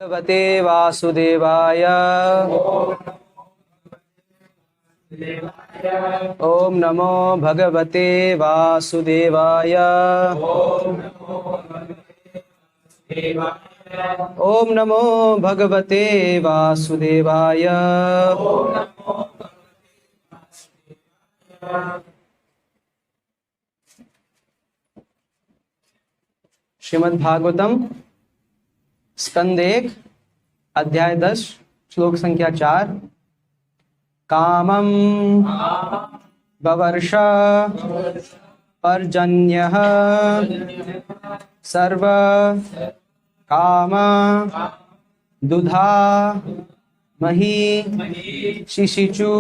भगवते वासुदेवाय। ओम नमो भगवते वासुदेवाय। ओम नमो भगवते वासुदेवाय। श्रीमद् भागवतम स्कंद 1 अध्याय 10 श्लोक संख्या 4। कामं ववर्ष पर्जन्यः सर्व काम दुधा मही शिशिचु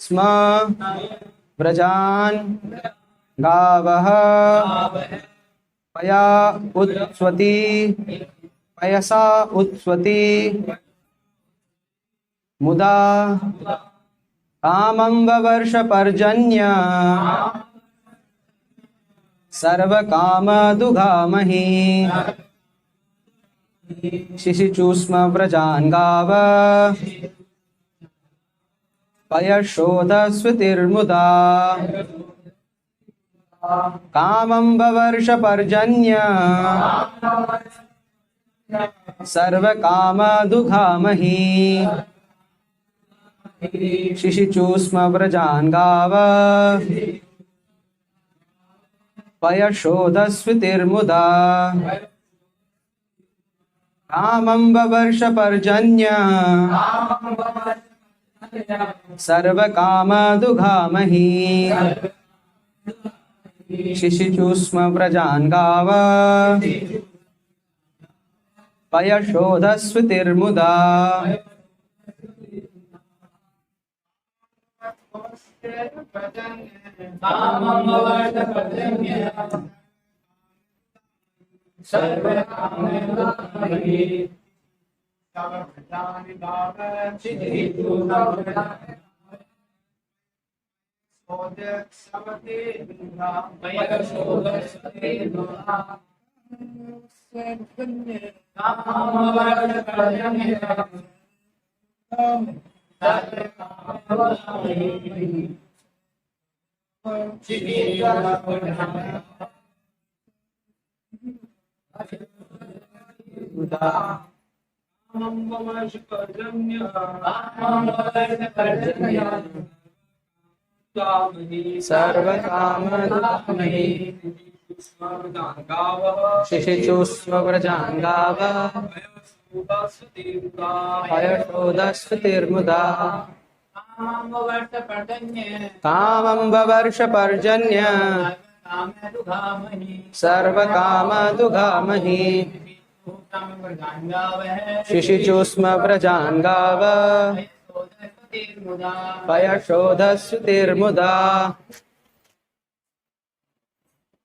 स्म व्रजान गावः पया उत्स्वती पयसा उत्स्वती मुदा कामं ववर्ष पर्जन्य सर्व काम दुघामहि शिशिचुस्म व्रजान गाव पयशोधस्वतिर्मुदा कामं ववर्ष पर्जन्य सर्व काम दुघामहि शिशिचुस्म व्रजान गाव पयशोधस्वतिर्मुदा कामं ववर्ष पर्जन्य सर्व काम दुघामहि शिशिचुस्म व्रजान गाव पयशोधस्वतिर्मुदा। सर्व काम दुघामहि शिशिचुस्म व्रजान गाव पयशोधस्वतिर्मुदा कामं ववर्ष पर्जन्य सर्व काम दुघामहि शिशिचुस्म व्रजान गाव पयशोधस्वतिर्मुदा।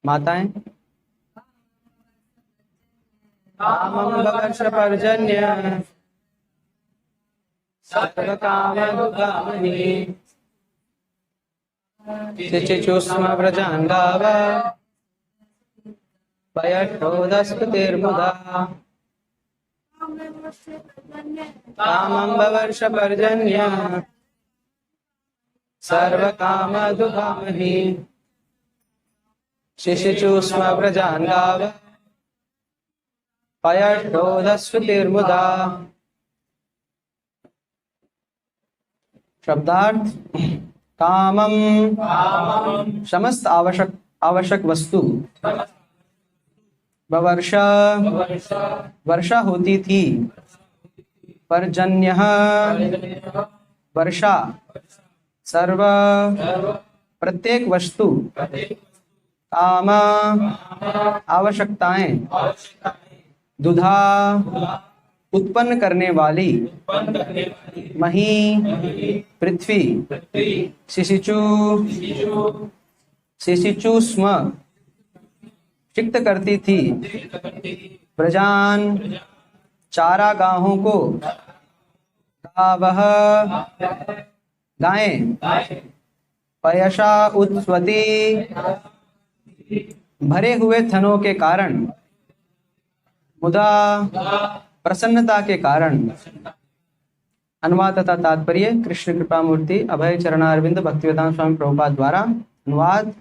माताएं, कामं ववर्ष पर्जन्य सर्व काम दुघामहि शिशिचुस्म व्रजान गाव पयशोधस्वतिर्मुदा कामं ववर्ष पर्जन्य सर्व काम दुघामहि शिशिचुस्म व्रजान गाव पयशोधस्वतिर्मुदा। शब्दार्थ: कामम समस्त आवश्यक वस्तु, वर्षा वर्षा होती थी, पर्जन्य वर्षा, सर्व प्रत्येक वस्तु, काम आवश्यकताएं, दुधा उत्पन्न करने वाली, मही पृथ्वी, शिशिचु शिशिचुस्म सिक्त करती थी, व्रजान चारागाहों को, गावः गायें, पयशा उत्स्वती भरे हुए थनों के कारण, मुदा प्रसन्नता के कारण। अनुवाद तथा तात्पर्य कृष्ण कृपा मूर्ति अभय चरणारविंद भक्तिवेदांत स्वामी प्रभुपाद द्वारा। अनुवाद।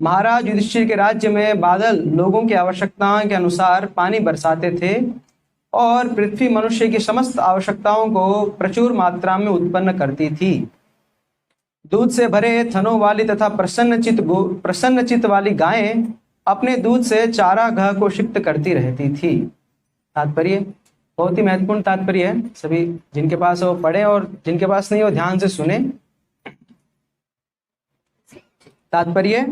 महाराज युधिष्ठिर के राज्य में बादल लोगों की आवश्यकताओं के अनुसार पानी बरसाते थे और पृथ्वी मनुष्य की समस्त आवश्यकताओं को प्रचुर मात्रा में उत्पन्न करती थी। दूध से भरे थनों वाली तथा प्रसन्न चित्त वाली गायें अपने दूध से चारागाह को सिक्त करती रहती थी। तात्पर्य बहुत ही महत्वपूर्ण तात्पर्य है, सभी जिनके पास हो पढ़े और जिनके पास नहीं हो ध्यान से सुने। तात्पर्य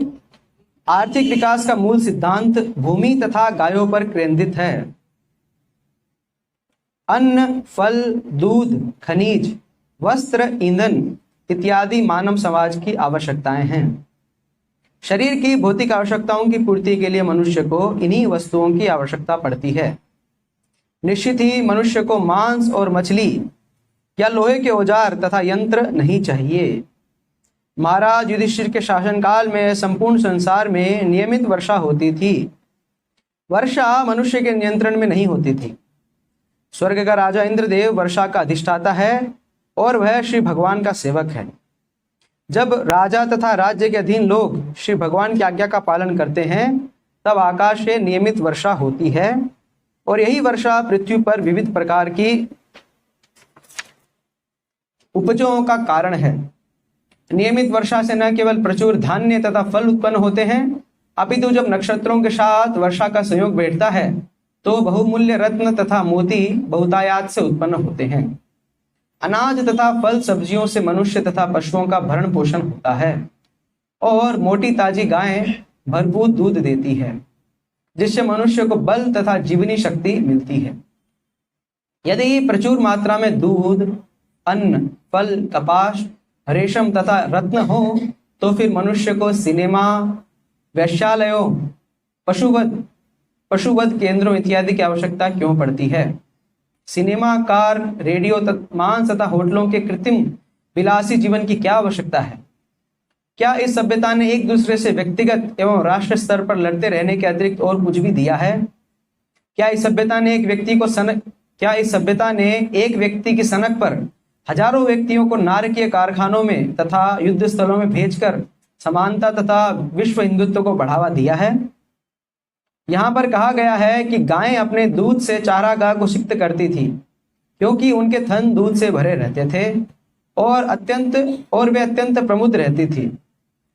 आर्थिक विकास का मूल सिद्धांत भूमि तथा गायों पर केंद्रित है। अन्न, फल, दूध, खनिज, वस्त्र, ईंधन इत्यादि मानव समाज की आवश्यकताएं हैं। शरीर की भौतिक आवश्यकताओं की पूर्ति के लिए मनुष्य को इन्हीं वस्तुओं की आवश्यकता पड़ती है। निश्चित ही मनुष्य को मांस और मछली या लोहे के औजार तथा यंत्र नहीं चाहिए। महाराज युधिष्ठिर के शासनकाल में संपूर्ण संसार में नियमित वर्षा होती थी। वर्षा मनुष्य के नियंत्रण में नहीं होती थी। स्वर्ग का राजा इंद्रदेव वर्षा का अधिष्ठाता है और वह श्री भगवान का सेवक है। जब राजा तथा राज्य के अधीन लोग श्री भगवान की आज्ञा का पालन करते हैं तब आकाश से नियमित वर्षा होती है और यही वर्षा पृथ्वी पर विविध प्रकार की उपजों का कारण है। नियमित वर्षा से न केवल प्रचुर धान्य तथा फल उत्पन्न होते हैं, अपितु जब नक्षत्रों के साथ वर्षा का संयोग बैठता है तो बहुमूल्य रत्न तथा मोती बहुतायत से उत्पन्न होते हैं। अनाज तथा फल सब्जियों से मनुष्य तथा पशुओं का भरण पोषण होता है और मोटी ताजी गायें भरपूर दूध देती है, जिससे मनुष्य को बल तथा जीवनी शक्ति मिलती है। यदि प्रचुर मात्रा में दूध, अन्न, फल, कपास, रेशम तथा रत्न हो तो फिर मनुष्य को सिनेमा, वैश्यालयों, पशुवध केंद्रों इत्यादि की आवश्यकता क्यों पड़ती है? सिनेमा, कार, रेडियो, मांस तथा होटलों के कृत्रिम विलासी जीवन की क्या आवश्यकता है? क्या इस सभ्यता ने एक दूसरे से व्यक्तिगत एवं राष्ट्र स्तर पर लड़ते रहने के अतिरिक्त और कुछ भी दिया है? क्या इस सभ्यता ने एक व्यक्ति की सनक पर हजारों व्यक्तियों को नारकीय कारखानों में तथा युद्ध स्थलों में भेजकर समानता तथा विश्व हिंदुत्व को बढ़ावा दिया है? यहाँ पर कहा गया है कि गायें अपने दूध से चारागाह को सिक्त करती थी क्योंकि उनके थन दूध से भरे रहते थे और वे अत्यंत प्रमुख रहती थी।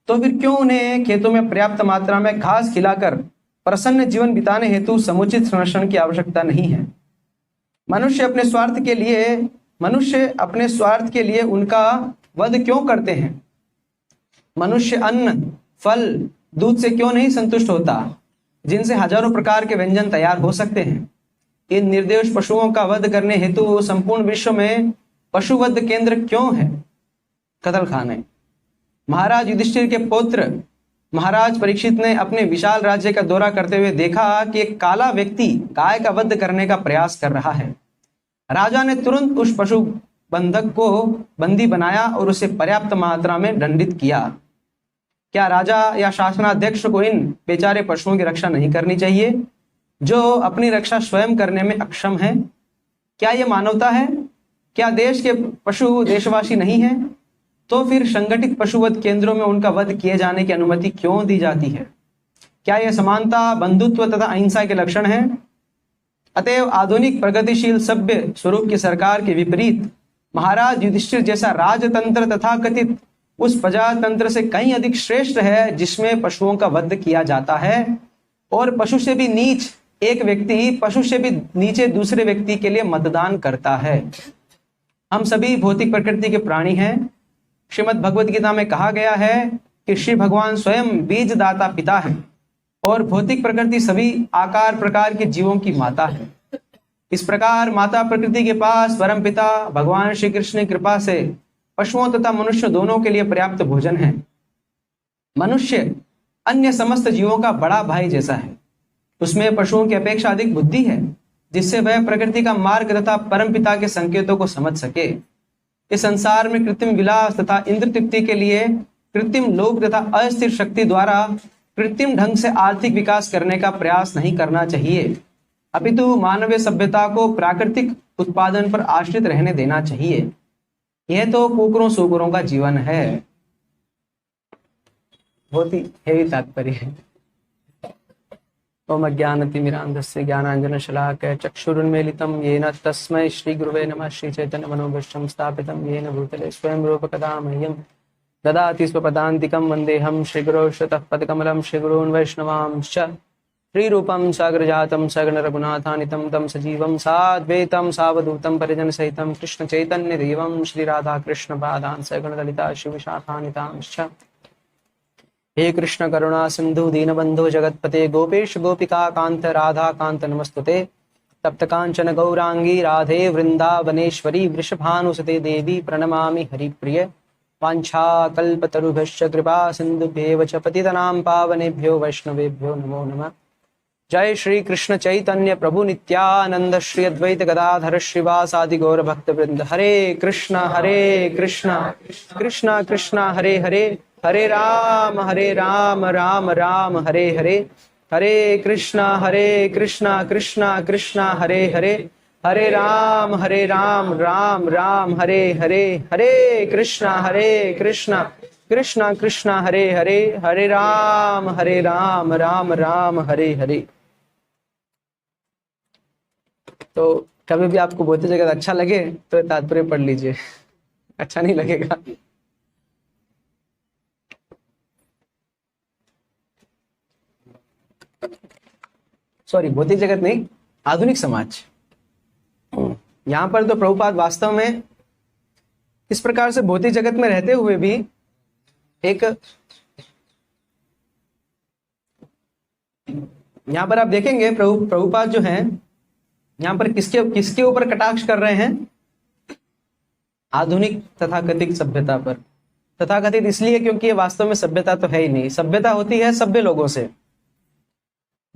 तो फिर क्यों उन्हें खेतों में पर्याप्त मात्रा में घास खिलाकर प्रसन्न जीवन बिताने हेतु समुचित संरक्षण की आवश्यकता नहीं है? मनुष्य अपने स्वार्थ के लिए उनका वध क्यों करते हैं? मनुष्य अन्न, फल, दूध से क्यों नहीं संतुष्ट होता, जिनसे हजारों प्रकार के व्यंजन तैयार हो सकते हैं? इन निर्दोष पशुओं का वध करने हेतु संपूर्ण विश्व में पशुवध केंद्र क्यों है? कत्लखाने। महाराज युधिष्ठिर के पुत्र महाराज परीक्षित ने अपने विशाल राज्य का दौरा करते हुए देखा कि एक काला व्यक्ति गाय का वध करने का प्रयास कर रहा है। राजा ने तुरंत उस पशु बंधक को बंदी बनाया और उसे पर्याप्त मात्रा में दंडित किया। क्या राजा या शासनाध्यक्ष को इन बेचारे पशुओं की रक्षा नहीं करनी चाहिए जो अपनी रक्षा स्वयं करने में अक्षम है? क्या यह मानवता है? क्या देश के पशु देशवासी नहीं हैं? तो फिर संगठित पशुवध केंद्रों में उनका वध किए जाने की अनुमति क्यों दी जाती है? क्या यह समानता, बंधुत्व तथा अहिंसा के लक्षण है? अतएव आधुनिक प्रगतिशील सभ्य स्वरूप की सरकार के विपरीत महाराज युधिष्ठिर जैसा राजतंत्र तथा कथित उस प्रजातंत्र से कहीं अधिक श्रेष्ठ है जिसमें पशुओं का वध किया जाता है और पशु से भी नीच एक व्यक्ति पशु से भी नीचे दूसरे व्यक्ति के लिए मतदान करता है। हम सभी भौतिक प्रकृति के प्राणी हैं। श्रीमद् भगवद गीता में कहा गया है कि श्री भगवान स्वयं बीजदाता पिता है और भौतिक प्रकृति सभी आकार प्रकार के जीवों की माता है। इस प्रकार माता प्रकृति के पास परम पिता भगवान श्री कृष्ण की कृपा से पशुओं तथा मनुष्य दोनों के लिए पर्याप्त भोजन है। मनुष्य अन्य समस्त जीवों का बड़ा भाई जैसा है। उसमें पशुओं की अपेक्षा अधिक बुद्धि है जिससे वह प्रकृति का मार्ग तथा परम पिता के संकेतों को समझ सके। इस संसार में कृत्रिम विलास तथा इंद्र तृप्ति के लिए कृत्रिम लोभ तथा अस्थिर शक्ति द्वारा कृत्रिम ढंग से आर्थिक विकास करने का प्रयास नहीं करना चाहिए। अपितु मानवीय सभ्यता को प्राकृतिक उत्पादन पर आश्रित रहने देना चाहिए। यह तो कुकरों सुकरों का जीवन है। बहुत ही हेवी तात्पर्य है। ओम अज्ञानतिमिरान्धस्य ज्ञानाञ्जनशलाकया चक्षुरुन्मीलितं येन तस्मै श्रीगुरुवे नमः। श्रीचैतन्यमनोभीष्टं स्थापितं येन भूतले स्वयं रूपकदा मह्यं ददाति स्वपदान्तिकं। वन्देऽहं श्रीगुरो श्रुतः पदकमलं श्रीगुरून् वैष्णवांश्च। श्रीरूपं साग्रजातं सगणरघुनाथानितं तं सजीवं साद्वैतं सावधूतं परिजनसहितं कृष्णचैतन्यदेवं श्रीराधाकृष्णपादान् सगणललिता शिवशाखानितांश्च। हे कृष्ण करुणा सिंधु दीनबंधु जगतपते गोपेश गोपिका कांत राधा कांत नमस्तुते। तप्त कांचन गौरांगी राधे वृंदावनेश्वरी वृषभानुसुते देवी प्रणमामि हरिप्रिय। वाञ्छाकल्पतरुभ्यश्च कृपा सिन्धुभ्येव च पतितनां पावनेभ्यो वैष्णवेभ्यो नमो नमः। जय श्री कृष्ण चैतन्य प्रभु नित्यानंद श्री अद्वैत गदाधर श्रीवासादि गौर भक्त वृंद। हरे कृष्ण कृष्ण कृष्ण हरे हरे, हरे राम राम राम हरे हरे। हरे कृष्ण कृष्ण कृष्ण हरे हरे, हरे राम राम राम हरे हरे। हरे कृष्ण कृष्ण कृष्ण हरे हरे, हरे राम राम राम हरे हरे। तो कभी भी आपको भौतिक जगत अच्छा लगे तो तात्पर्य पढ़ लीजिए, अच्छा नहीं लगेगा। सॉरी, भौतिक जगत नहीं, आधुनिक समाज। यहाँ पर तो प्रभुपाद वास्तव में इस प्रकार से भौतिक जगत में रहते हुए भी एक, यहाँ पर आप देखेंगे प्रभुपाद जो हैं यहाँ पर किसके ऊपर कटाक्ष कर रहे हैं? आधुनिक तथाकथित सभ्यता पर। तथाकथित इसलिए क्योंकि ये वास्तव में सभ्यता तो है ही नहीं। सभ्यता होती है सभ्य लोगों से।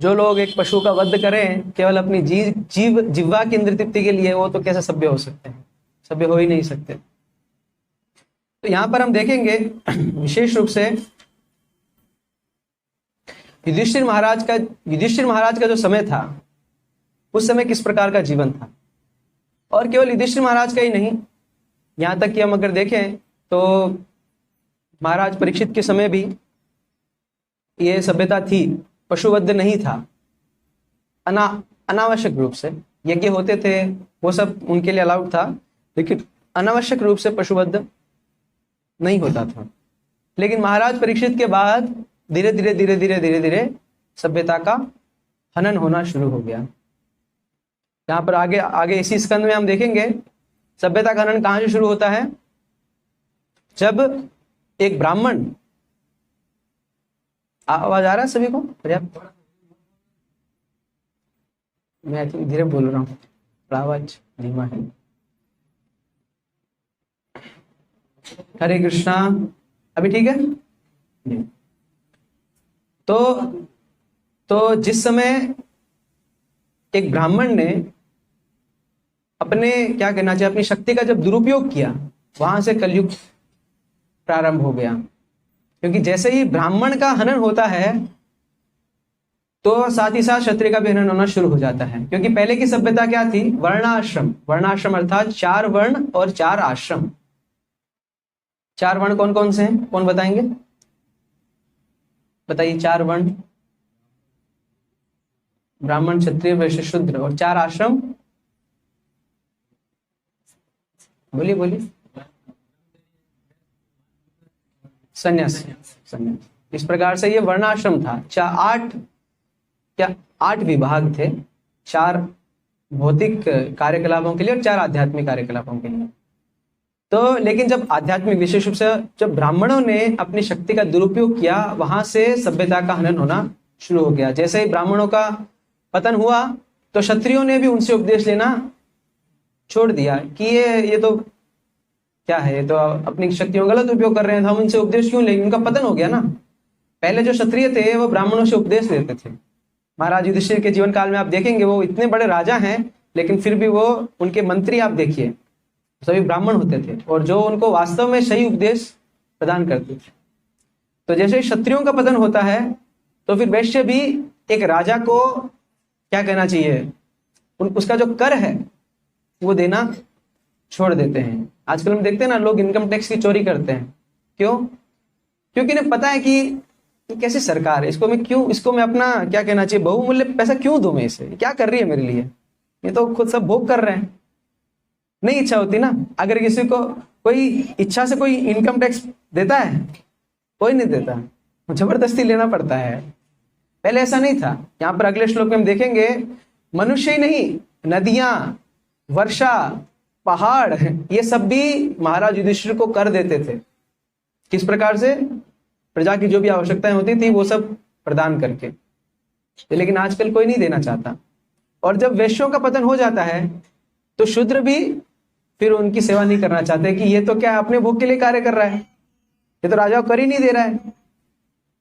जो लोग एक पशु का वध करें केवल अपनी जिह्वा की इंद्रिय तृप्ति के लिए, वो तो कैसे सभ्य हो सकते हैं? सभ्य हो ही नहीं सकते। तो यहाँ पर हम देखेंगे विशेष रूप से युधिष्ठिर महाराज का जो समय था, उस समय किस प्रकार का जीवन था। और केवल युधिष्ठिर महाराज का ही नहीं, यहाँ तक कि हम अगर देखें तो महाराज परीक्षित के समय भी ये सभ्यता थी। पशुवध नहीं था। अनावश्यक रूप से यज्ञ होते थे, वो सब उनके लिए अलाउड था, लेकिन अनावश्यक रूप से पशुवध नहीं होता था। लेकिन महाराज परीक्षित के बाद धीरे धीरे सभ्यता का हनन होना शुरू हो गया। यहाँ पर आगे इसी स्कंद में हम देखेंगे सभ्यता का हनन कहाँ से शुरू होता है। जब एक ब्राह्मण, आवाज आ रहा है सभी को पर्याप्त? मैं आई थिंक धीरे बोल रहा हूँ, आवाज धीमा है। हरे कृष्णा, अभी ठीक है? तो जिस समय एक ब्राह्मण ने अपने, क्या कहना चाहिए, अपनी शक्ति का जब दुरुपयोग किया, वहां से कलयुग प्रारंभ हो गया। क्योंकि जैसे ही ब्राह्मण का हनन होता है तो साथ ही साथ क्षत्रिय का भी हनन होना शुरू हो जाता है। क्योंकि पहले की सभ्यता क्या थी? वर्णाश्रम अर्थात 4 वर्ण और 4 आश्रम। 4 वर्ण कौन कौन से हैं? कौन बताएंगे? बताइए। 4 वर्ण, ब्राह्मण क्षत्रिय वैश्य शूद्र, और 4 आश्रम, बोलिए। संन्यास। इस प्रकार से ये वर्णाश्रम था। 8 विभाग थे, 4 भौतिक कार्यकलापों के लिए और 4 आध्यात्मिक कार्यकलापों के लिए। तो लेकिन जब आध्यात्मिक, विशेष रूप से जब ब्राह्मणों ने अपनी शक्ति का दुरुपयोग किया, वहां से सभ्यता का हनन होना शुरू हो गया। जैसे ही ब्राह्मणों का पतन हुआ तो क्षत्रियों ने भी उनसे उपदेश लेना छोड़ दिया कि ये तो क्या है, ये तो अपनी शक्तियों का गलत उपयोग कर रहे हैं, तो हम इनसे उपदेश क्यों लेंगे? उनका पतन हो गया ना। पहले जो क्षत्रिय थे वो ब्राह्मणों से उपदेश लेते थे। महाराज युधिष्ठिर के जीवन काल में आप देखेंगे, वो इतने बड़े राजा हैं लेकिन फिर भी वो, उनके मंत्री आप देखिए सभी ब्राह्मण होते थे, और जो उनको वास्तव में सही उपदेश प्रदान करते थे। तो जैसे क्षत्रियों का पतन होता है तो फिर वैश्य भी एक राजा को, क्या कहना चाहिए, उसका जो कर है वो देना छोड़ देते हैं। आजकल हम देखते हैं ना, लोग इनकम टैक्स की चोरी करते हैं। क्यों? क्योंकि इन्हें पता है कि ये कैसी सरकार है, इसको मैं अपना क्या कहना चाहिए, बहुमूल्य पैसा क्यों दूं मैं इसे, ये क्या कर रही है मेरे लिए, ये तो खुद सब भोग कर रहे हैं। नहीं इच्छा होती ना। अगर किसी को कोई इच्छा से कोई इनकम टैक्स देता है? कोई नहीं देता, जबरदस्ती लेना पड़ता है। पहले ऐसा नहीं था। यहाँ पर अगले श्लोक में हम देखेंगे, मनुष्य ही नहीं, नदियां, वर्षा, पहाड़, ये सब भी महाराज युधिष्ठिर को कर देते थे। किस प्रकार से? प्रजा की जो भी आवश्यकताएं होती थी वो सब प्रदान करके। लेकिन आजकल कोई नहीं देना चाहता। और जब वैश्यों का पतन हो जाता है तो शूद्र भी फिर उनकी सेवा नहीं करना चाहते कि ये तो क्या अपने भोग के लिए कार्य कर रहा है, ये तो राजा को कर ही नहीं दे रहा है,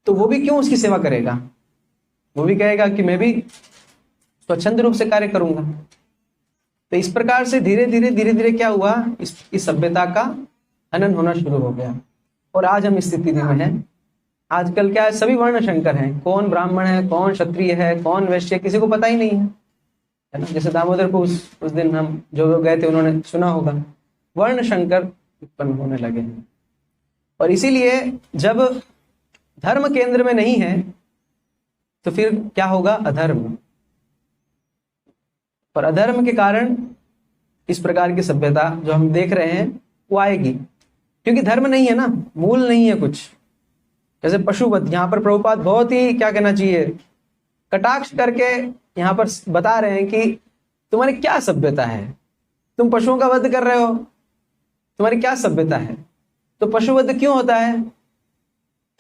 तो वो भी क्यों उसकी सेवा करेगा? वो भी कहेगा कि मैं भी स्वच्छंद रूप से कार्य करूंगा। तो इस प्रकार से धीरे धीरे क्या हुआ, इस सभ्यता का हनन होना शुरू हो गया। और आज हम इस स्थिति में हैं। आजकल क्या है, सभी वर्ण शंकर हैं। कौन ब्राह्मण है, कौन क्षत्रिय है, कौन वैश्य, किसी को पता ही नहीं है ना। जैसे दामोदर को उस दिन हम जो गए थे उन्होंने सुना होगा, वर्ण शंकर उत्पन्न होने लगे हैं। और इसीलिए जब धर्म केंद्र में नहीं है तो फिर क्या होगा? अधर्म। और अधर्म के कारण इस प्रकार की सभ्यता जो हम देख रहे हैं वो आएगी, क्योंकि धर्म नहीं है ना, मूल नहीं है कुछ। जैसे पशुवध, यहाँ पर प्रभुपाद बहुत ही क्या कहना चाहिए, कटाक्ष करके यहाँ पर बता रहे हैं कि तुम्हारी क्या सभ्यता है, तुम पशुओं का वध कर रहे हो, तुम्हारी क्या सभ्यता है। तो पशुवध क्यों होता है?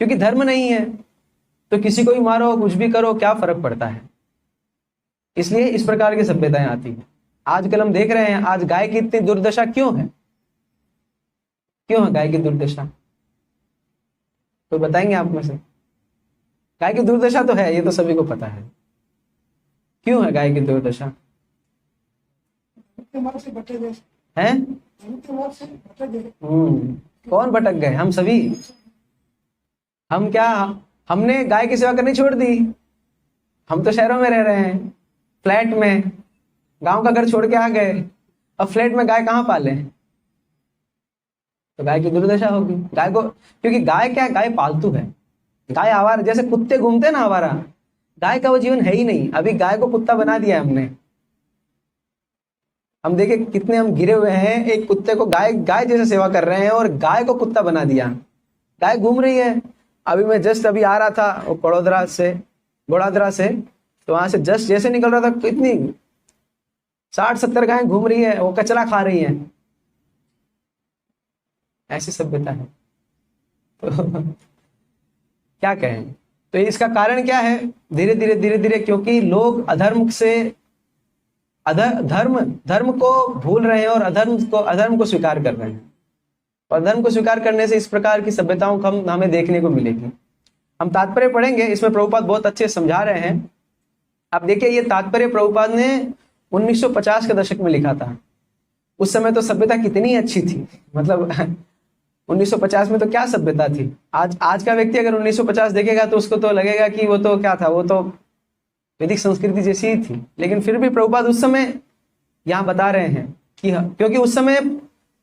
क्योंकि धर्म नहीं है। तो किसी को भी मारो, कुछ भी करो, क्या फर्क पड़ता है। इसलिए इस प्रकार की सभ्यताएं आती हैं। आजकल हम देख रहे हैं, आज गाय की इतनी दुर्दशा क्यों है? क्यों है गाय की दुर्दशा? तो बताएंगे आप में से? गाय की दुर्दशा तो है, ये तो सभी को पता है। क्यों है गाय की दुर्दशा? है? कौन भटक गए? हम सभी। हम क्या, हमने गाय की सेवा करनी छोड़ दी। हम तो शहरों में रह रहे हैं, फ्लैट में, गांव का घर छोड़ के आ गए। अब फ्लैट में गाय कहाँ पाले? तो गाय की दुर्दशा होगी। गाय को, क्योंकि गाय क्या है, गाय पालतू है। गाय आवारा, जैसे कुत्ते घूमते ना आवारा, गाय का वो जीवन है ही नहीं। अभी गाय को कुत्ता बना दिया है हमने। हम देखे कितने हम गिरे हुए हैं, एक कुत्ते को गाय जैसे सेवा कर रहे हैं और गाय को कुत्ता बना दिया। गाय घूम रही है। अभी मैं जस्ट अभी आ रहा था वो बड़ोदरा से, तो वहां से जस्ट जैसे निकल रहा था, कितनी 60-70 गायें घूम रही है, वो कचरा खा रही है। ऐसी सभ्यता है। तो क्या कहें? तो इसका कारण क्या है? धीरे धीरे क्योंकि लोग धर्म को भूल रहे हैं और अधर्म को स्वीकार कर रहे हैं। और धर्म को स्वीकार करने से इस प्रकार की सभ्यताओं को हमें देखने को मिलेगी। हम तात्पर्य पढ़ेंगे, इसमें प्रभुपाद बहुत अच्छे समझा रहे हैं। आप देखिए, ये तात्पर्य प्रभुपाद ने 1950 के दशक में लिखा था। उस समय तो सभ्यता कितनी अच्छी थी, मतलब 1950 में तो क्या सभ्यता थी। आज का व्यक्ति अगर 1950 देखेगा तो उसको तो लगेगा कि वो तो क्या था, वो तो वैदिक संस्कृति जैसी ही थी। लेकिन फिर भी प्रभुपाद उस समय यहाँ बता रहे हैं कि क्योंकि उस समय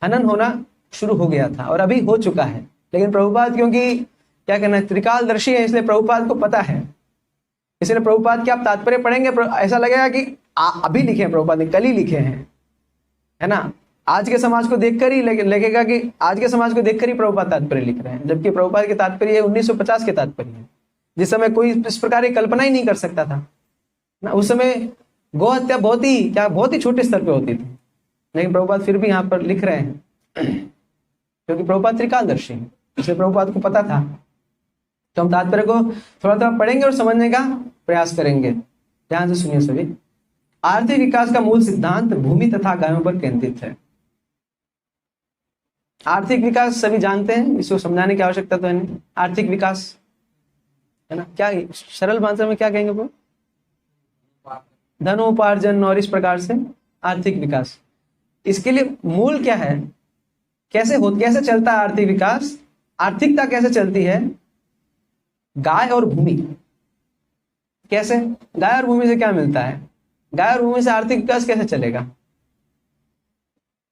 हनन होना शुरू हो गया था और अभी हो चुका है। लेकिन प्रभुपाद क्योंकि क्या कहना है, त्रिकालदर्शी है, इसलिए प्रभुपाद को पता है। इसलिए प्रभुपाद के आप तात्पर्य पढ़ेंगे, ऐसा लगेगा कि अभी लिखे हैं प्रभुपाद ने, कल ही लिखे हैं, है ना। आज के समाज को देखकर ही लगेगा कि आज के समाज को देखकर ही प्रभुपाद तात्पर्य लिख रहे हैं, जबकि प्रभुपाद के तात्पर्य 1950 के तात्पर्य है, जिस समय कोई इस प्रकार की कल्पना ही नहीं कर सकता था ना। उस समय गौ हत्या बहुत ही छोटे स्तर पे होती थी। लेकिन प्रभुपाद फिर भी यहाँ पर लिख रहे हैं क्योंकि प्रभुपाद त्रिकालदर्शी है, इसलिए प्रभुपाद को पता था। तो हम तात्पर्य को थोड़ा पढ़ेंगे और समझने का प्रयास करेंगे। ध्यान से सुनिए सभी। आर्थिक विकास का मूल सिद्धांत भूमि तथा गायों पर केंद्रित है। आर्थिक विकास सभी जानते हैं, इसको समझाने की आवश्यकता तो है नहीं। आर्थिक विकास है ना, क्या सरल भाषा में क्या कहेंगे वो? धनोपार्जन और इस प्रकार से आर्थिक विकास। इसके लिए मूल क्या है, कैसे चलता है आर्थिक विकास, आर्थिकता कैसे चलती है? गाय और भूमि। कैसे? गाय और भूमि से क्या मिलता है? गाय और भूमि से आर्थिक विकास कैसे चलेगा?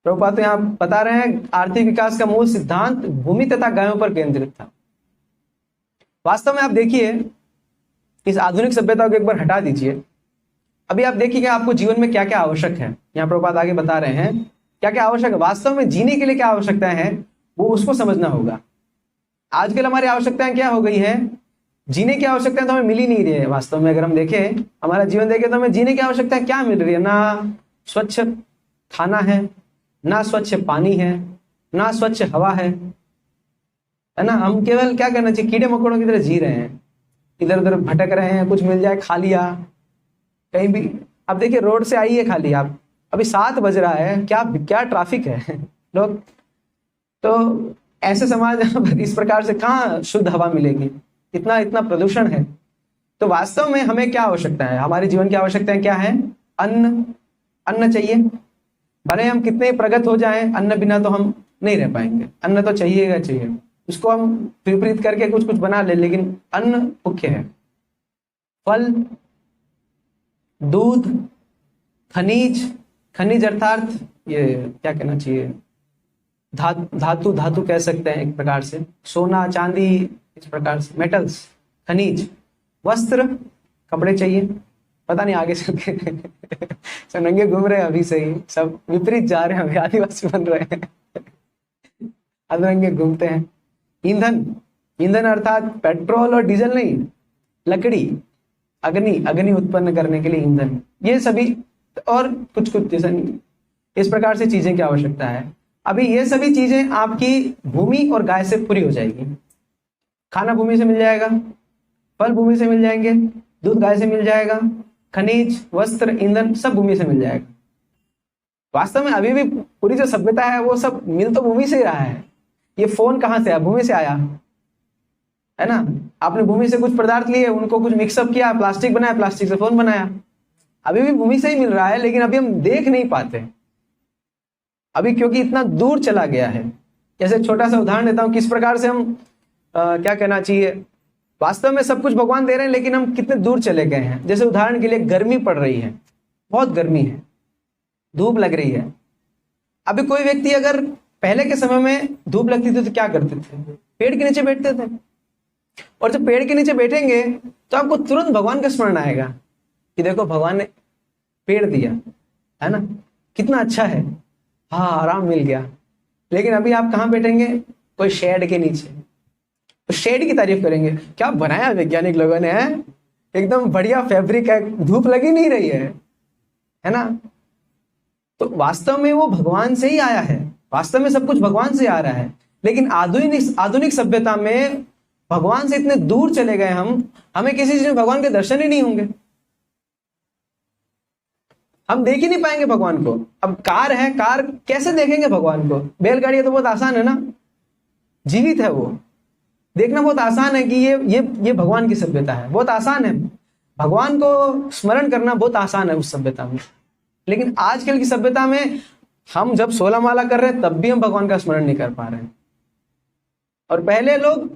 प्रभुपाद तो यहाँ बता रहे हैं आर्थिक विकास का मूल सिद्धांत भूमि तथा गायों पर केंद्रित था। वास्तव में आप देखिए, इस आधुनिक सभ्यता को एक बार हटा दीजिए, अभी आप देखिएगा आपको जीवन में क्या क्या आवश्यक है। यहाँ प्रभुपाद आगे बता रहे हैं क्या क्या आवश्यक है, वास्तव में जीने के लिए क्या आवश्यकताएं हैं वो उसको समझना होगा। आजकल हमारी आवश्यकताएं क्या हो गई है, जीने की आवश्यकताएं तो हमें मिल ही नहीं रही है। वास्तव में अगर हम देखें, हमारा जीवन देखें तो हमें जीने की आवश्यकताएं क्या मिल रही है? ना स्वच्छ खाना है, ना स्वच्छ पानी है, ना स्वच्छ हवा है ना। हम केवल क्या करना चाहिए, कीड़े मकोड़ों की तरह जी रहे हैं, इधर उधर भटक रहे हैं, कुछ मिल जाए खा लिया कहीं भी। अब देखिए रोड से आइए खाली आप, अभी 7 बज रहा है, क्या क्या ट्रैफिक है लोग। तो ऐसे समाज इस प्रकार से कहाँ शुद्ध हवा मिलेगी, इतना इतना प्रदूषण है। तो वास्तव में हमें क्या आवश्यकता है, हमारे जीवन की आवश्यकताएं क्या है? अन्न, अन्न चाहिए। भले हम कितने प्रगत हो जाएं, अन्न बिना तो हम नहीं रह पाएंगे, अन्न तो चाहिएगा चाहिए। उसको हम विपरीत करके कुछ कुछ बना ले, लेकिन अन्न मुख्य है। फल, दूध, खनिज, खनिज अर्थात ये क्या कहना चाहिए, धातु, धातु कह सकते हैं एक प्रकार से, सोना चांदी, इस प्रकार से मेटल्स, खनिज। वस्त्र, कपड़े चाहिए। पता नहीं आगे चल के सब नंगे घूम रहे हैं अभी से ही, सब विपरीत जा रहे हैं, अभी आदिवासी बन रहे हैं अधरंगे घूमते हैं। ईंधन, ईंधन अर्थात पेट्रोल और डीजल नहीं, लकड़ी, अग्नि, अग्नि उत्पन्न करने के लिए ईंधन, ये सभी और कुछ कुछ जैसे इस प्रकार से चीजें की आवश्यकता है। अभी ये सभी चीजें आपकी भूमि और गाय से पूरी हो जाएगी। खाना भूमि से मिल जाएगा, फल भूमि से मिल जाएंगे, दूध गाय से मिल जाएगा, खनिज, वस्त्र, ईंधन सब भूमि से मिल जाएगा। वास्तव में अभी भी पूरी जो सभ्यता है वो सब मिल तो भूमि से ही रहा है। ये फोन कहाँ से आया? भूमि से आया है ना। आपने भूमि से कुछ पदार्थ लिए, उनको कुछ मिक्सअप किया, प्लास्टिक बनाया, प्लास्टिक से फोन बनाया। अभी भी भूमि से ही मिल रहा है, लेकिन अभी हम देख नहीं पाते अभी, क्योंकि इतना दूर चला गया है। जैसे छोटा सा उदाहरण देता हूं, किस प्रकार से हम क्या कहना चाहिए, वास्तव में सब कुछ भगवान दे रहे हैं, लेकिन हम कितने दूर चले गए हैं। जैसे उदाहरण के लिए गर्मी पड़ रही है, बहुत गर्मी है, धूप लग रही है। अभी कोई व्यक्ति अगर पहले के समय में धूप लगती थी तो क्या करते थे? पेड़ के नीचे बैठते थे। और जब पेड़ के नीचे बैठेंगे तो आपको तुरंत भगवान का स्मरण आएगा कि देखो भगवान ने पेड़ दिया है ना, कितना अच्छा है, हाँ आराम मिल गया। लेकिन अभी आप कहाँ बैठेंगे? कोई शेड के नीचे, तो शेड की तारीफ करेंगे, क्या बनाया वैज्ञानिक लोगों ने, है एकदम बढ़िया फैब्रिक है, धूप लगी नहीं रही है ना। तो वास्तव में वो भगवान से ही आया है, वास्तव में सब कुछ भगवान से आ रहा है। लेकिन आधुनिक सभ्यता में भगवान से इतने दूर चले गए हम, हमें किसी चीज में भगवान के दर्शन ही नहीं होंगे, हम देख ही नहीं पाएंगे भगवान को। अब कार है, कार कैसे देखेंगे भगवान को? बैलगाड़ी है तो बहुत आसान है ना, जीवित है वो, देखना बहुत आसान है कि ये भगवान की सभ्यता है, बहुत आसान है। भगवान को स्मरण करना बहुत आसान है उस सभ्यता में। लेकिन आजकल की सभ्यता में हम जब 16 माला कर रहे हैं तब भी हम भगवान का स्मरण नहीं कर पा रहे हैं। और पहले लोग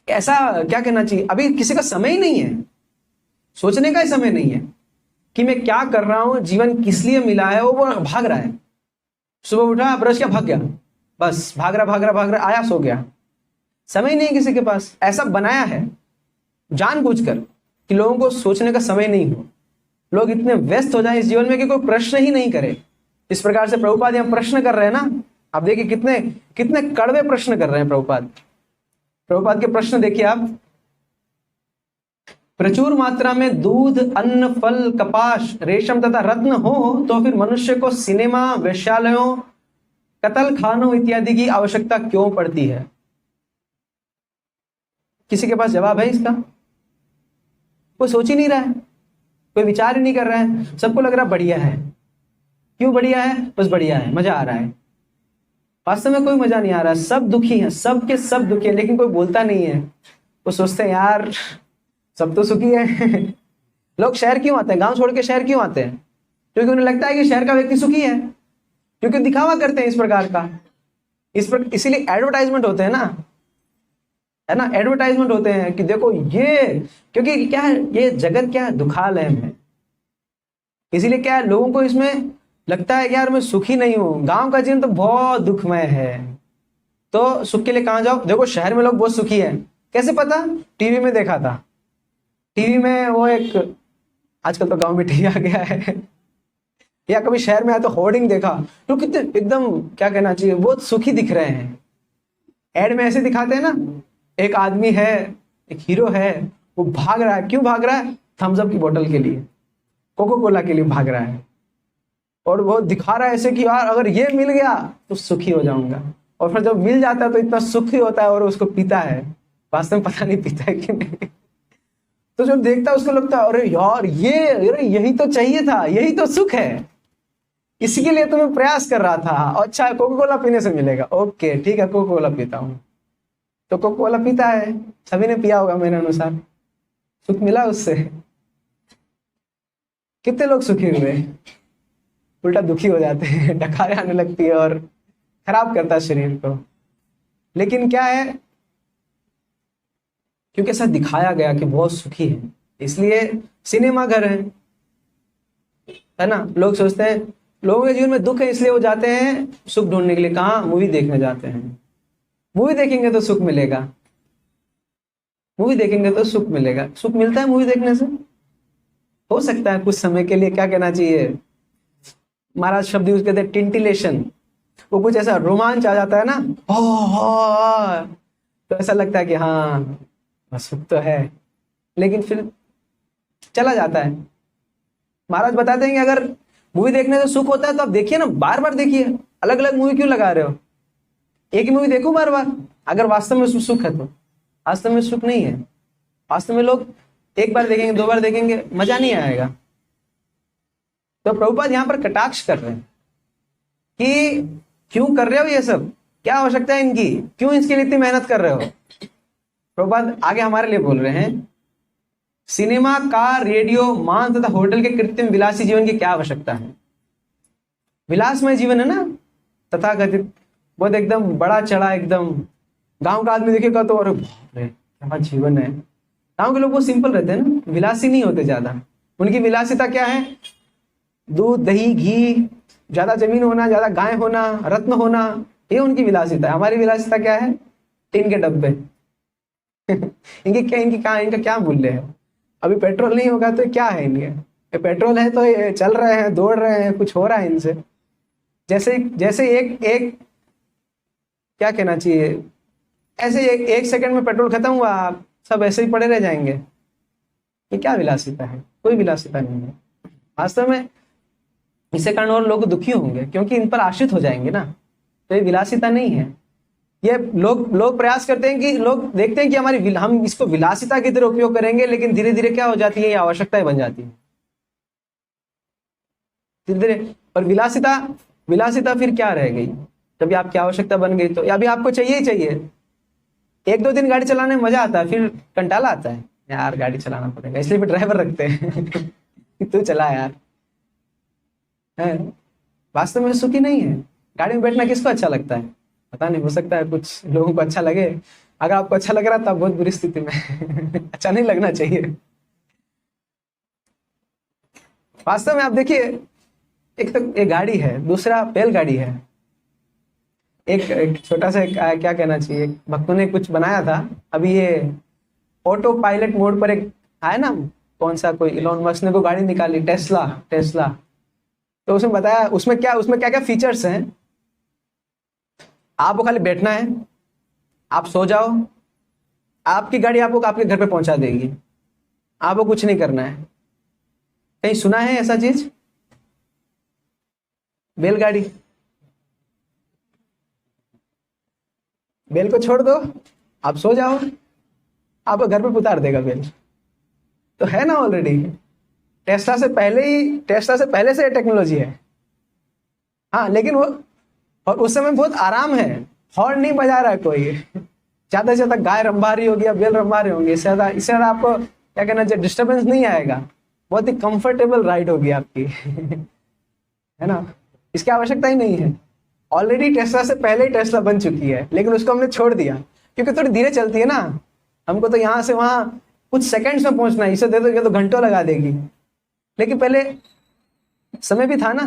ऐसा क्या कहना चाहिए, अभी किसी का समय ही नहीं है, सोचने का ही समय नहीं है कि मैं क्या कर रहा हूं, जीवन किस लिए मिला है। वो भाग रहा है, सुबह उठा, ब्रश किया, भाग गया, बस भाग रहा, आया, सो गया। समय नहीं किसी के पास, ऐसा बनाया है जानबूझकर कि लोगों को सोचने का समय नहीं हो, लोग इतने व्यस्त हो जाए इस जीवन में कि कोई प्रश्न ही नहीं करे। इस प्रकार से प्रभुपाद यहाँ प्रश्न कर रहे हैं ना, आप देखिए कितने कितने कड़वे प्रश्न कर रहे हैं प्रभुपाद के प्रश्न देखिए आप। प्रचुर मात्रा में दूध, अन्न, फल, कपास, रेशम तथा रत्न हो तो फिर मनुष्य को सिनेमा, वेश्यालयों, कत्ल खानों इत्यादि की आवश्यकता क्यों पड़ती है? किसी के पास जवाब है इसका? कोई सोच ही नहीं रहा है, कोई विचार ही नहीं कर रहा है, सबको लग रहा बढ़िया है। क्यों बढ़िया है? बस बढ़िया है, मजा आ रहा है। वास्तव में कोई मजा नहीं आ रहा है, सब दुखी हैं, सब के सब दुखी है, लेकिन कोई बोलता नहीं है। वो सोचते हैं यार सब तो सुखी है लोग शहर क्यों आते हैं, गांव छोड़ के शहर क्यों आते हैं? क्योंकि उन्हें लगता है कि शहर का व्यक्ति सुखी है, क्योंकि दिखावा करते हैं इस प्रकार का। इसीलिए एडवर्टाइजमेंट होते हैं ना, है ना, एडवर्टाइजमेंट होते हैं कि देखो ये, क्योंकि क्या है, ये जगत क्या है, दुखालय है, इसीलिए क्या है, लोगों को इसमें लगता है कि यार मैं सुखी नहीं हूँ, गांव का जीवन तो बहुत दुखमय है। तो सुख के लिए कहाँ जाओ? देखो शहर में लोग बहुत सुखी हैं। कैसे पता? टीवी में देखा था। टीवी में वो एक, आजकल तो गांव में टीवी आ गया है या कभी शहर में आया तो होर्डिंग देखा, तो कितने एकदम क्या कहना चाहिए, बहुत सुखी दिख रहे हैं। एड में ऐसे दिखाते हैं ना, एक आदमी है, एक हीरो है, वो भाग रहा है। क्यों भाग रहा है? थम्स अप की बोतल के लिए, कोको कोला के लिए भाग रहा है। और वो दिखा रहा है ऐसे कि यार अगर ये मिल गया तो सुखी हो जाऊंगा। और फिर जब मिल जाता है तो इतना सुखी होता है और उसको पीता है। वास्तव में पता नहीं पीता है कि नहीं। तो जब देखता है उसको लगता है अरे यार ये, अरे यही तो चाहिए था, यही तो सुख है, इसी के लिए तो मैं प्रयास कर रहा था। अच्छा कोको कोला पीने से मिलेगा, ओके ठीक है कोको कोला पीता हूँ। तो कोको कोला पीता है, सभी ने पिया होगा मेरे अनुसार, सुख मिला उससे। कितने लोग सुखी हुए? उल्टा दुखी हो जाते हैं, डकारें आने लगती है और खराब करता है शरीर को। लेकिन क्या है, क्योंकि ऐसा दिखाया गया कि बहुत सुखी है, इसलिए सिनेमा घर है ना। लोग सोचते हैं लोगों के जीवन में दुख है, इसलिए वो जाते हैं सुख ढूंढने के लिए। कहाँ? मूवी देखने जाते हैं। मूवी देखेंगे तो सुख मिलेगा, मूवी देखेंगे तो सुख मिलेगा। सुख मिलता है मूवी देखने से? हो सकता है कुछ समय के लिए, क्या कहना चाहिए, महाराज शब्द यूज कहते हैं टिंटिलेशन, वो कुछ ऐसा रोमांच आ जाता है ना, हो, तो ऐसा लगता है कि हाँ सुख तो है, लेकिन फिर चला जाता है। महाराज बताते हैं कि अगर मूवी देखने से सुख होता है तो आप देखिए ना, बार बार देखिए, अलग अलग मूवी क्यों लगा रहे हो? एक ही मूवी देखो बार बार, अगर वास्तव में सुख है तो। वास्तव में सुख नहीं है। वास्तव में लोग एक बार देखेंगे, दो बार देखेंगे, मजा नहीं आएगा। तो प्रभुपाद यहाँ पर कटाक्ष कर रहे हैं कि क्यों कर रहे हो ये सब, क्या आवश्यकता है इनकी, क्यों इसके लिए इतनी मेहनत कर रहे हो? प्रभुपाद आगे हमारे लिए बोल रहे हैं, सिनेमा, कार, रेडियो, मांस तथा होटल के कृत्रिम विलासी जीवन की क्या आवश्यकता है? विलासमय जीवन है ना, तथाकथित, बहुत एकदम बड़ा चढ़ा, एकदम गांव का आदमी देखेगा तो अरे बाप रे क्या जीवन है। गांव के लोग बहुत सिंपल रहते हैं ना, विलासी नहीं होते ज्यादा। उनकी विलासिता क्या है? दूध, दही, घी, ज्यादा जमीन होना, ज्यादा गाय होना, रत्न होना, ये उनकी विलासिता है। हमारी विलासिता क्या है? टीन के डब्बे। इनका क्या मूल्य है? अभी पेट्रोल नहीं होगा तो क्या है इनके? ये पेट्रोल है तो ये चल रहे हैं, दौड़ रहे हैं, कुछ हो रहा है इनसे। जैसे जैसे एक क्या कहना चाहिए, ऐसे एक सेकंड में पेट्रोल खत्म हुआ, आप सब ऐसे ही पड़े रह जाएंगे। ये क्या विलासिता है? कोई विलासिता नहीं है वास्तव में। इससे कारण और लोग दुखी होंगे क्योंकि इन पर आश्रित हो जाएंगे ना। तो ये विलासिता नहीं है। ये लोग प्रयास करते हैं कि लोग देखते हैं कि हम इसको विलासिता की तरह उपयोग करेंगे, लेकिन धीरे धीरे क्या हो जाती है, ये आवश्यकताएं बन जाती है धीरे धीरे। और विलासिता फिर क्या रह गई? जब आपकी आवश्यकता बन गई तो अभी आपको चाहिए ही चाहिए। एक दो दिन गाड़ी चलाने में मजा आता है, फिर कंटाला आता है, यार गाड़ी चलाना पड़ेगा, इसलिए फिर ड्राइवर रखते हैं कि तू चला यार। वास्तव में सुखी नहीं है। गाड़ी में बैठना किसको अच्छा लगता है? पता नहीं, हो सकता है कुछ लोगों को अच्छा लगे। अगर आपको अच्छा लग रहा है तो आप बहुत बुरी स्थिति में अच्छा नहीं लगना चाहिए। वास्तव में आप देखिए, एक तो एक गाड़ी है, दूसरा बैलगाड़ी है। एक छोटा सा क्या कहना चाहिए, भक्तों ने कुछ बनाया था अभी, ये ऑटो पायलट मोड पर एक है ना, कौन सा कोई इलॉन मस्क ने को गाड़ी निकाली, टेस्ला। तो उसमें बताया उसमें क्या क्या फीचर्स हैं। आपको खाली बैठना है, आप सो जाओ, आपकी गाड़ी आपको आपके घर पे पहुंचा देगी, आपको कुछ नहीं करना है। कहीं सुना है ऐसा चीज? बैलगाड़ी, बैल को छोड़ दो, आप सो जाओ, आपको घर पे उतार देगा बैल। तो है ना ऑलरेडी, टेस्ला से पहले से टेक्नोलॉजी है। हाँ, लेकिन वो, और उस समय बहुत आराम है, हॉर्न नहीं बजा रहा है कोई, ज्यादा से ज्यादा गाय रंभा रही होगी या बैल रंभा रही होंगे, इससे ज्यादा आपको क्या कहना चाहिए, डिस्टर्बेंस नहीं आएगा। बहुत ही कंफर्टेबल राइड होगी आपकी है ना, इसकी आवश्यकता ही नहीं है। ऑलरेडी टेस्ला से पहले ही टेस्ला बन चुकी है, लेकिन उसको हमने छोड़ दिया क्योंकि थोड़ी धीरे चलती है ना। हमको तो यहाँ से वहां कुछ सेकंड्स में पहुंचना है, इसे दे दोगे तो घंटों लगा देगी। लेकिन पहले समय भी था ना,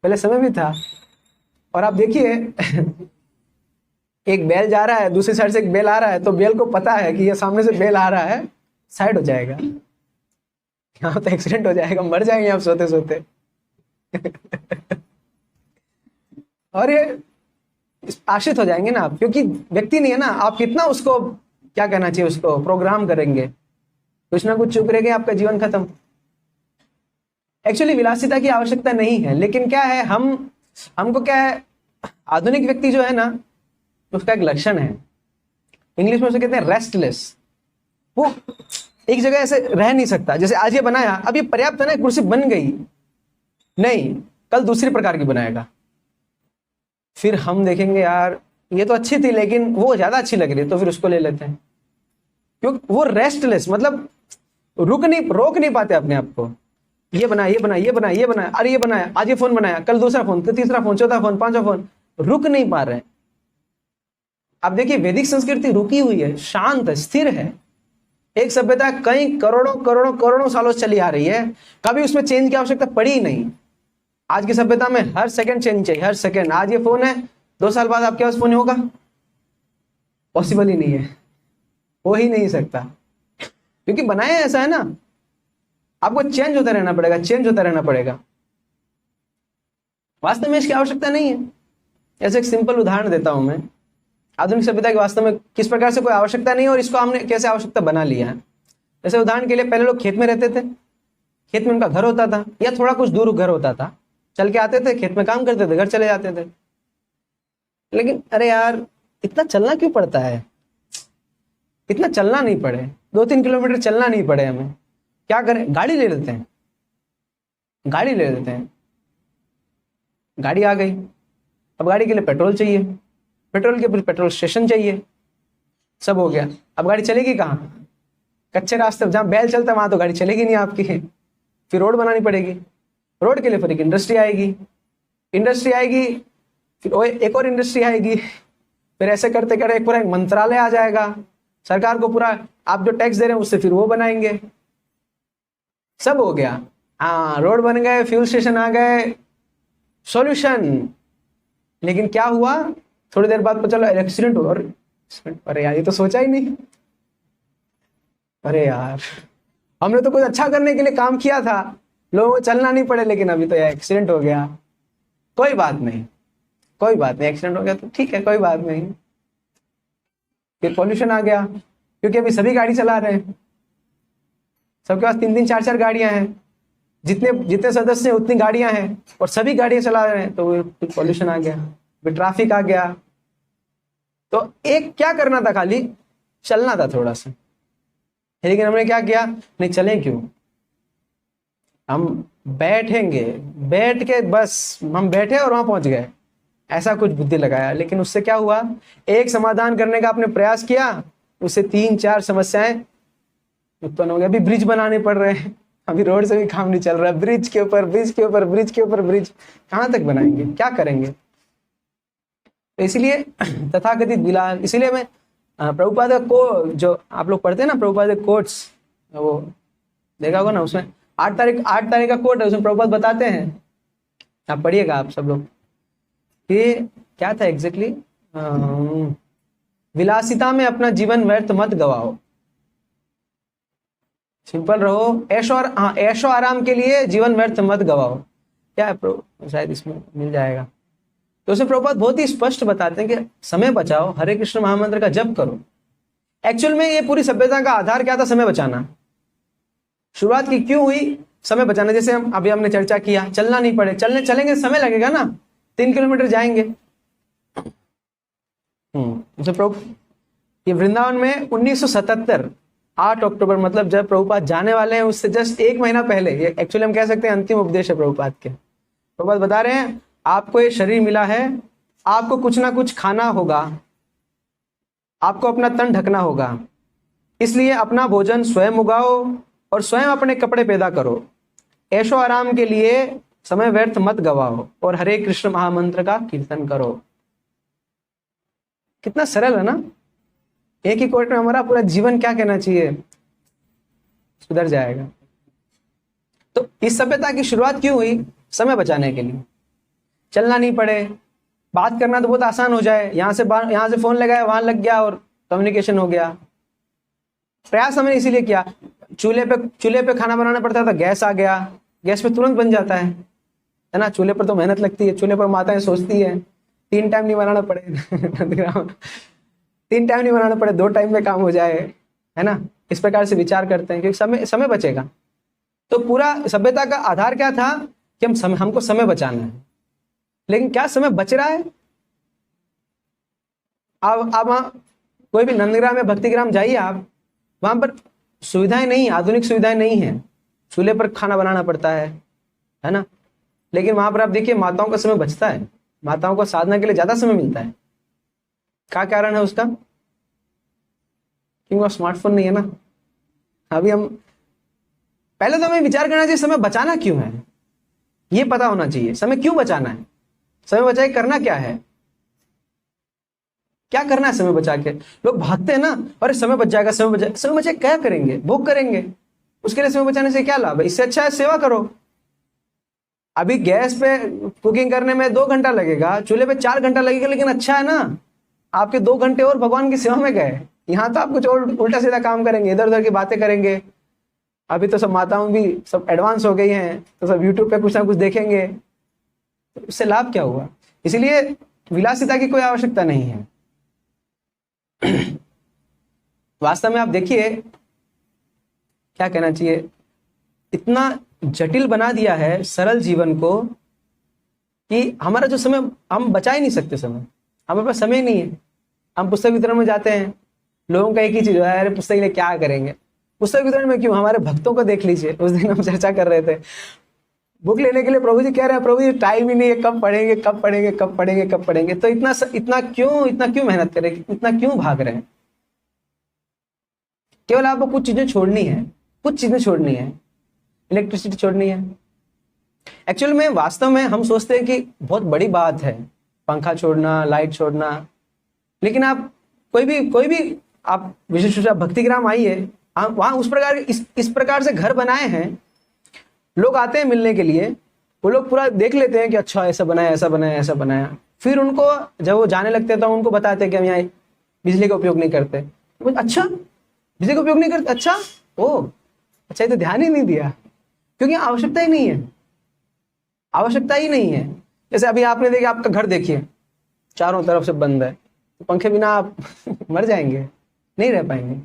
पहले समय भी था। और आप देखिए एक बैल जा रहा है, दूसरी साइड से एक बैल आ रहा है, तो बैल को पता है कि ये सामने से बैल आ रहा है, साइड हो जाएगा, यहाँ तो एक्सीडेंट हो जाएगा, मर जाएंगे आप सोते सोते। और ये आश्रित हो जाएंगे ना आप, क्योंकि व्यक्ति नहीं है ना, आप कितना उसको क्या कहना चाहिए, उसको प्रोग्राम करेंगे, कुछ ना कुछ चुप रहेंगे, आपका जीवन खत्म। एक्चुअली विलासिता की आवश्यकता नहीं है, लेकिन क्या है, हमको क्या है, आधुनिक व्यक्ति जो है ना, उसका एक लक्षण है, इंग्लिश में उसे कहते हैं रेस्टलेस। वो एक जगह ऐसे रह नहीं सकता। जैसे आज ये बनाया, अब ये पर्याप्त है ना, कुर्सी बन गई, नहीं, कल दूसरी प्रकार की बनाएगा, फिर हम देखेंगे यार ये तो अच्छी थी लेकिन वो ज्यादा अच्छी लग रही है, तो फिर उसको ले लेते हैं। क्योंकि वो रेस्टलेस, मतलब रोक नहीं पाते अपने आप को। ये बनाया, ये बनाया, ये बनाया, ये बनाया, अरे ये बनाया, आज ये फोन बनाया, कल दूसरा फोन, फिर तीसरा फोन, चौथा फोन, पांचवा फोन, रुक नहीं पा रहे हैं। अब देखिए वैदिक संस्कृति रुकी हुई है, शांत है, स्थिर है। एक सभ्यता कई करोड़ों सालों से चली आ रही है, कभी उसमें चेंज की आवश्यकता पड़ी ही नहीं। आज की सभ्यता में हर सेकंड चेंज चाहिए, हर सेकंड। आज ये फोन है, 2 साल बाद आपके पास फोन होगा, पॉसिबल ही नहीं है, हो ही नहीं सकता, क्योंकि बनाया ऐसा है ना, आपको चेंज होता रहना पड़ेगा, चेंज होता रहना पड़ेगा। वास्तव में इसकी आवश्यकता नहीं है। ऐसे एक सिंपल उदाहरण देता हूं मैं, आधुनिक सभ्यता की वास्तव में किस प्रकार से कोई आवश्यकता नहीं है और इसको हमने कैसे आवश्यकता बना लिया है। जैसे उदाहरण के लिए, पहले लोग खेत में रहते थे, खेत में उनका घर होता था या थोड़ा कुछ दूर घर होता था, चल के आते थे, खेत में काम करते थे, घर चले जाते थे। लेकिन अरे यार इतना चलना क्यों पड़ता है, इतना चलना नहीं पड़े, 2-3 किलोमीटर चलना नहीं पड़े, हमें क्या करें, गाड़ी ले लेते हैं, गाड़ी ले लेते हैं। गाड़ी आ गई, अब गाड़ी के लिए पेट्रोल चाहिए, पेट्रोल के फिर पेट्रोल स्टेशन चाहिए, सब हो गया। अब गाड़ी चलेगी कहाँ, कच्चे रास्ते जहाँ बैल चलता है वहां तो गाड़ी चलेगी नहीं आपकी, फिर रोड बनानी पड़ेगी, रोड के लिए फिर एक इंडस्ट्री आएगी, इंडस्ट्री आएगी, फिर एक और इंडस्ट्री आएगी, फिर ऐसे करते करते पूरा एक मंत्रालय आ जाएगा, सरकार को पूरा आप जो टैक्स दे रहे हैं उससे फिर वो बनाएंगे, सब हो गया। हाँ, रोड बन गए, फ्यूल स्टेशन आ गए, सॉल्यूशन। लेकिन क्या हुआ, थोड़ी देर बाद पता चला एक्सीडेंट हुआ, और अरे यार ये तो सोचा ही नहीं, अरे यार हमने तो कुछ अच्छा करने के लिए काम किया था, लोगों को चलना नहीं पड़े, लेकिन अभी तो यार एक्सीडेंट हो गया। कोई बात नहीं, कोई बात नहीं, एक्सीडेंट हो गया तो ठीक है, कोई बात नहीं। फिर पॉल्यूशन आ गया, क्योंकि अभी सभी गाड़ी चला रहे हैं, सबके पास 3-3 4-4 गाड़ियां हैं, जितने जितने सदस्य हैं उतनी गाड़ियां हैं, और सभी गाड़ियां चला रहे हैं, तो पॉल्यूशन आ गया, फिर ट्रैफिक आ गया। तो एक क्या करना था, खाली चलना था थोड़ा सा, लेकिन हमने क्या किया, नहीं चलें क्यों, हम बैठेंगे, बैठ के बस हम बैठे और वहां पहुंच गए, ऐसा कुछ बुद्धि लगाया। लेकिन उससे क्या हुआ, एक समाधान करने का आपने प्रयास किया, उससे 3-4 समस्याएं उत्पन्न हो गई। अभी ब्रिज बनाने पड़ रहे हैं, अभी रोड से भी काम नहीं चल रहा, ब्रिज के ऊपर ब्रिज के ऊपर ब्रिज के ऊपर ब्रिज, कहां तक बनाएंगे, क्या करेंगे। तो इसलिए तथाकथित विलास, इसीलिए मैं प्रभुपाद को, जो आप लोग पढ़ते हैं ना प्रभुपाद कोट्स, वो देखा होगा ना, उसमें 8 तारीख का कोट है, उसमें प्रभुपाद बताते हैं, आप पढ़िएगा आप सब लोग, कि क्या था एग्जैक्टली, विलासिता में अपना जीवन व्यर्थ मत गवाओ, सिंपल रहो, ऐशो आराम के लिए जीवन व्यर्थ मत गवाओ। क्या है शायद इसमें मिल जाएगा। तो उसमें प्रभुपाद बहुत ही स्पष्ट बताते हैं कि समय बचाओ, हरे कृष्ण महामंत्र का जप करो। एक्चुअल में ये पूरी सभ्यता का आधार क्या था, समय बचाना। शुरुआत की क्यों हुई, समय बचाना। जैसे हमने चर्चा किया, चलना नहीं पड़े, चलेंगे समय लगेगा ना, 3 किलोमीटर जाएंगे। ये वृंदावन में 1977 8 अक्टूबर, मतलब जब प्रभुपाद जाने वाले हैं उससे जस्ट 1 महीना पहले, ये एक्चुअली हम कह सकते हैं अंतिम उपदेश है प्रभुपाद के। प्रभुपाद बता रहे हैं, आपको ये शरीर मिला है, आपको कुछ ना कुछ खाना होगा, आपको अपना तन ढकना होगा, इसलिए अपना भोजन स्वयं उगाओ और स्वयं अपने कपड़े पैदा करो, ऐशो आराम के लिए समय व्यर्थ मत गवाओ और हरे कृष्ण महामंत्र का कीर्तन करो। कितना सरल है ना, एक ही कोट में हमारा पूरा जीवन क्या कहना चाहिए सुधर जाएगा। तो इस सभ्यता की शुरुआत क्यों हुई? समय बचाने के लिए, चलना नहीं पड़े, बात करना तो बहुत आसान हो जाए, यहाँ से फोन लगाया वहां लग गया और कम्युनिकेशन हो गया। प्रयास हमने इसीलिए किया। चूल्हे पे खाना बनाना पड़ता था, गैस आ गया, गैस पे तुरंत बन जाता है ना। चूल्हे पर तो मेहनत लगती है, चूल्हे पर माताएं सोचती है 3 टाइम नहीं बनाना पड़े 3 टाइम नहीं बनाना पड़े, 2 टाइम में काम हो जाए, है ना। इस प्रकार से विचार करते हैं क्योंकि समय बचेगा। तो पूरा सभ्यता का आधार क्या था कि हमको समय बचाना है। लेकिन क्या समय बच रहा है? आप वहां कोई भी नंदग्राम या भक्तिग्राम जाइए, आप वहां पर सुविधाएं नहीं, आधुनिक सुविधाएं नहीं है, चूल्हे पर खाना बनाना पड़ता है ना। लेकिन वहां पर आप देखिए माताओं का समय बचता है, माताओं को साधना के लिए ज्यादा समय मिलता है। क्या कारण है उसका? क्योंकि स्मार्टफोन नहीं है ना। अभी हम पहले तो हमें विचार करना चाहिए समय बचाना क्यों है, ये पता होना चाहिए। समय क्यों बचाना है, समय बचा के करना क्या है, क्या करना है समय बचा के? लोग भागते हैं ना, अरे समय बच जाएगा, समय बचा क्या करेंगे? भोग करेंगे। उसके लिए समय बचाने से क्या लाभ है? इससे अच्छा है सेवा करो। अभी गैस पे कुकिंग करने में 2 घंटा लगेगा, चूल्हे पे 4 घंटा लगेगा, लेकिन अच्छा है ना, आपके 2 घंटे और भगवान की सेवा में गए। यहाँ तो आप कुछ और उल्टा सीधा काम करेंगे, इधर उधर की बातें करेंगे। अभी तो सब माताओं भी सब एडवांस हो गई हैं, तो सब यूट्यूब पे कुछ ना कुछ देखेंगे, तो इससे लाभ क्या हुआ? इसलिए विलासिता की कोई आवश्यकता नहीं है। वास्तव में आप देखिए, क्या कहना चाहिए, इतना जटिल बना दिया है सरल जीवन को कि हमारा जो समय, हम बचा ही नहीं सकते समय, हमारे पास समय नहीं है। हम पुस्तक वितरण में जाते हैं, लोगों का एक ही चीज है, अरे पुस्तक के लिए क्या करेंगे? पुस्तक वितरण में क्यों? हमारे भक्तों को देख लीजिए, उस दिन हम चर्चा कर रहे थे, बुक लेने के लिए प्रभु जी कह रहे हैं, प्रभु जी टाइम ही नहीं है, कब पढ़ेंगे कब पढ़ेंगे कब पढ़ेंगे कब पढ़ेंगे। तो इतना क्यों मेहनत करें, इतना क्यों भाग रहे हैं? केवल आपको कुछ चीजें छोड़नी है, कुछ चीजें छोड़नी है, इलेक्ट्रिसिटी छोड़नी है। एक्चुअल में वास्तव में हम सोचते हैं कि बहुत बड़ी बात है पंखा छोड़ना, लाइट छोड़ना, लेकिन आप कोई भी आप विशेष रूप से भक्तिग्राम आइए, वहां उस प्रकार इस प्रकार से घर बनाए हैं, लोग आते हैं मिलने के लिए, वो लोग पूरा देख लेते हैं कि अच्छा ऐसा बनाया ऐसा बनाया ऐसा बनाया, फिर उनको जब वो जाने लगते हैं तो उनको बताते हैं कि हम यहाँ बिजली का उपयोग नहीं करते। अच्छा बिजली का उपयोग नहीं करते, अच्छा अच्छा, ये तो ध्यान ही नहीं दिया, क्योंकि आवश्यकता ही नहीं है, आवश्यकता ही नहीं है। जैसे अभी आपने देखिए, आपका घर देखिए चारों तरफ से बंद है, तो पंखे बिना आप मर जाएंगे, नहीं रह पाएंगे।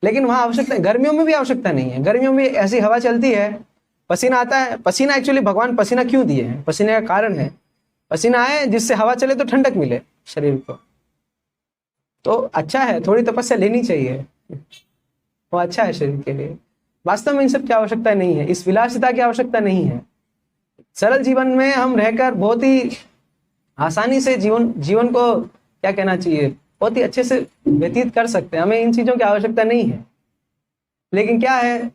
लेकिन वहां आवश्यकता, गर्मियों में भी आवश्यकता नहीं है, गर्मियों में ऐसी हवा चलती है, पसीना आता है। पसीना एक्चुअली भगवान पसीना क्यों दिए हैं? पसीने का कारण है, पसीना आए जिससे हवा चले तो ठंडक मिले शरीर को, तो अच्छा है, थोड़ी तपस्या लेनी चाहिए, वो अच्छा है शरीर के लिए। वास्तव में इन सब की आवश्यकता नहीं है, इस विलासिता की आवश्यकता नहीं है। सरल जीवन में हम रहकर बहुत ही आसानी से जीवन को क्या कहना चाहिए, बहुत ही अच्छे से व्यतीत कर सकते हैं, हमें इन चीजों की आवश्यकता नहीं है। लेकिन क्या है,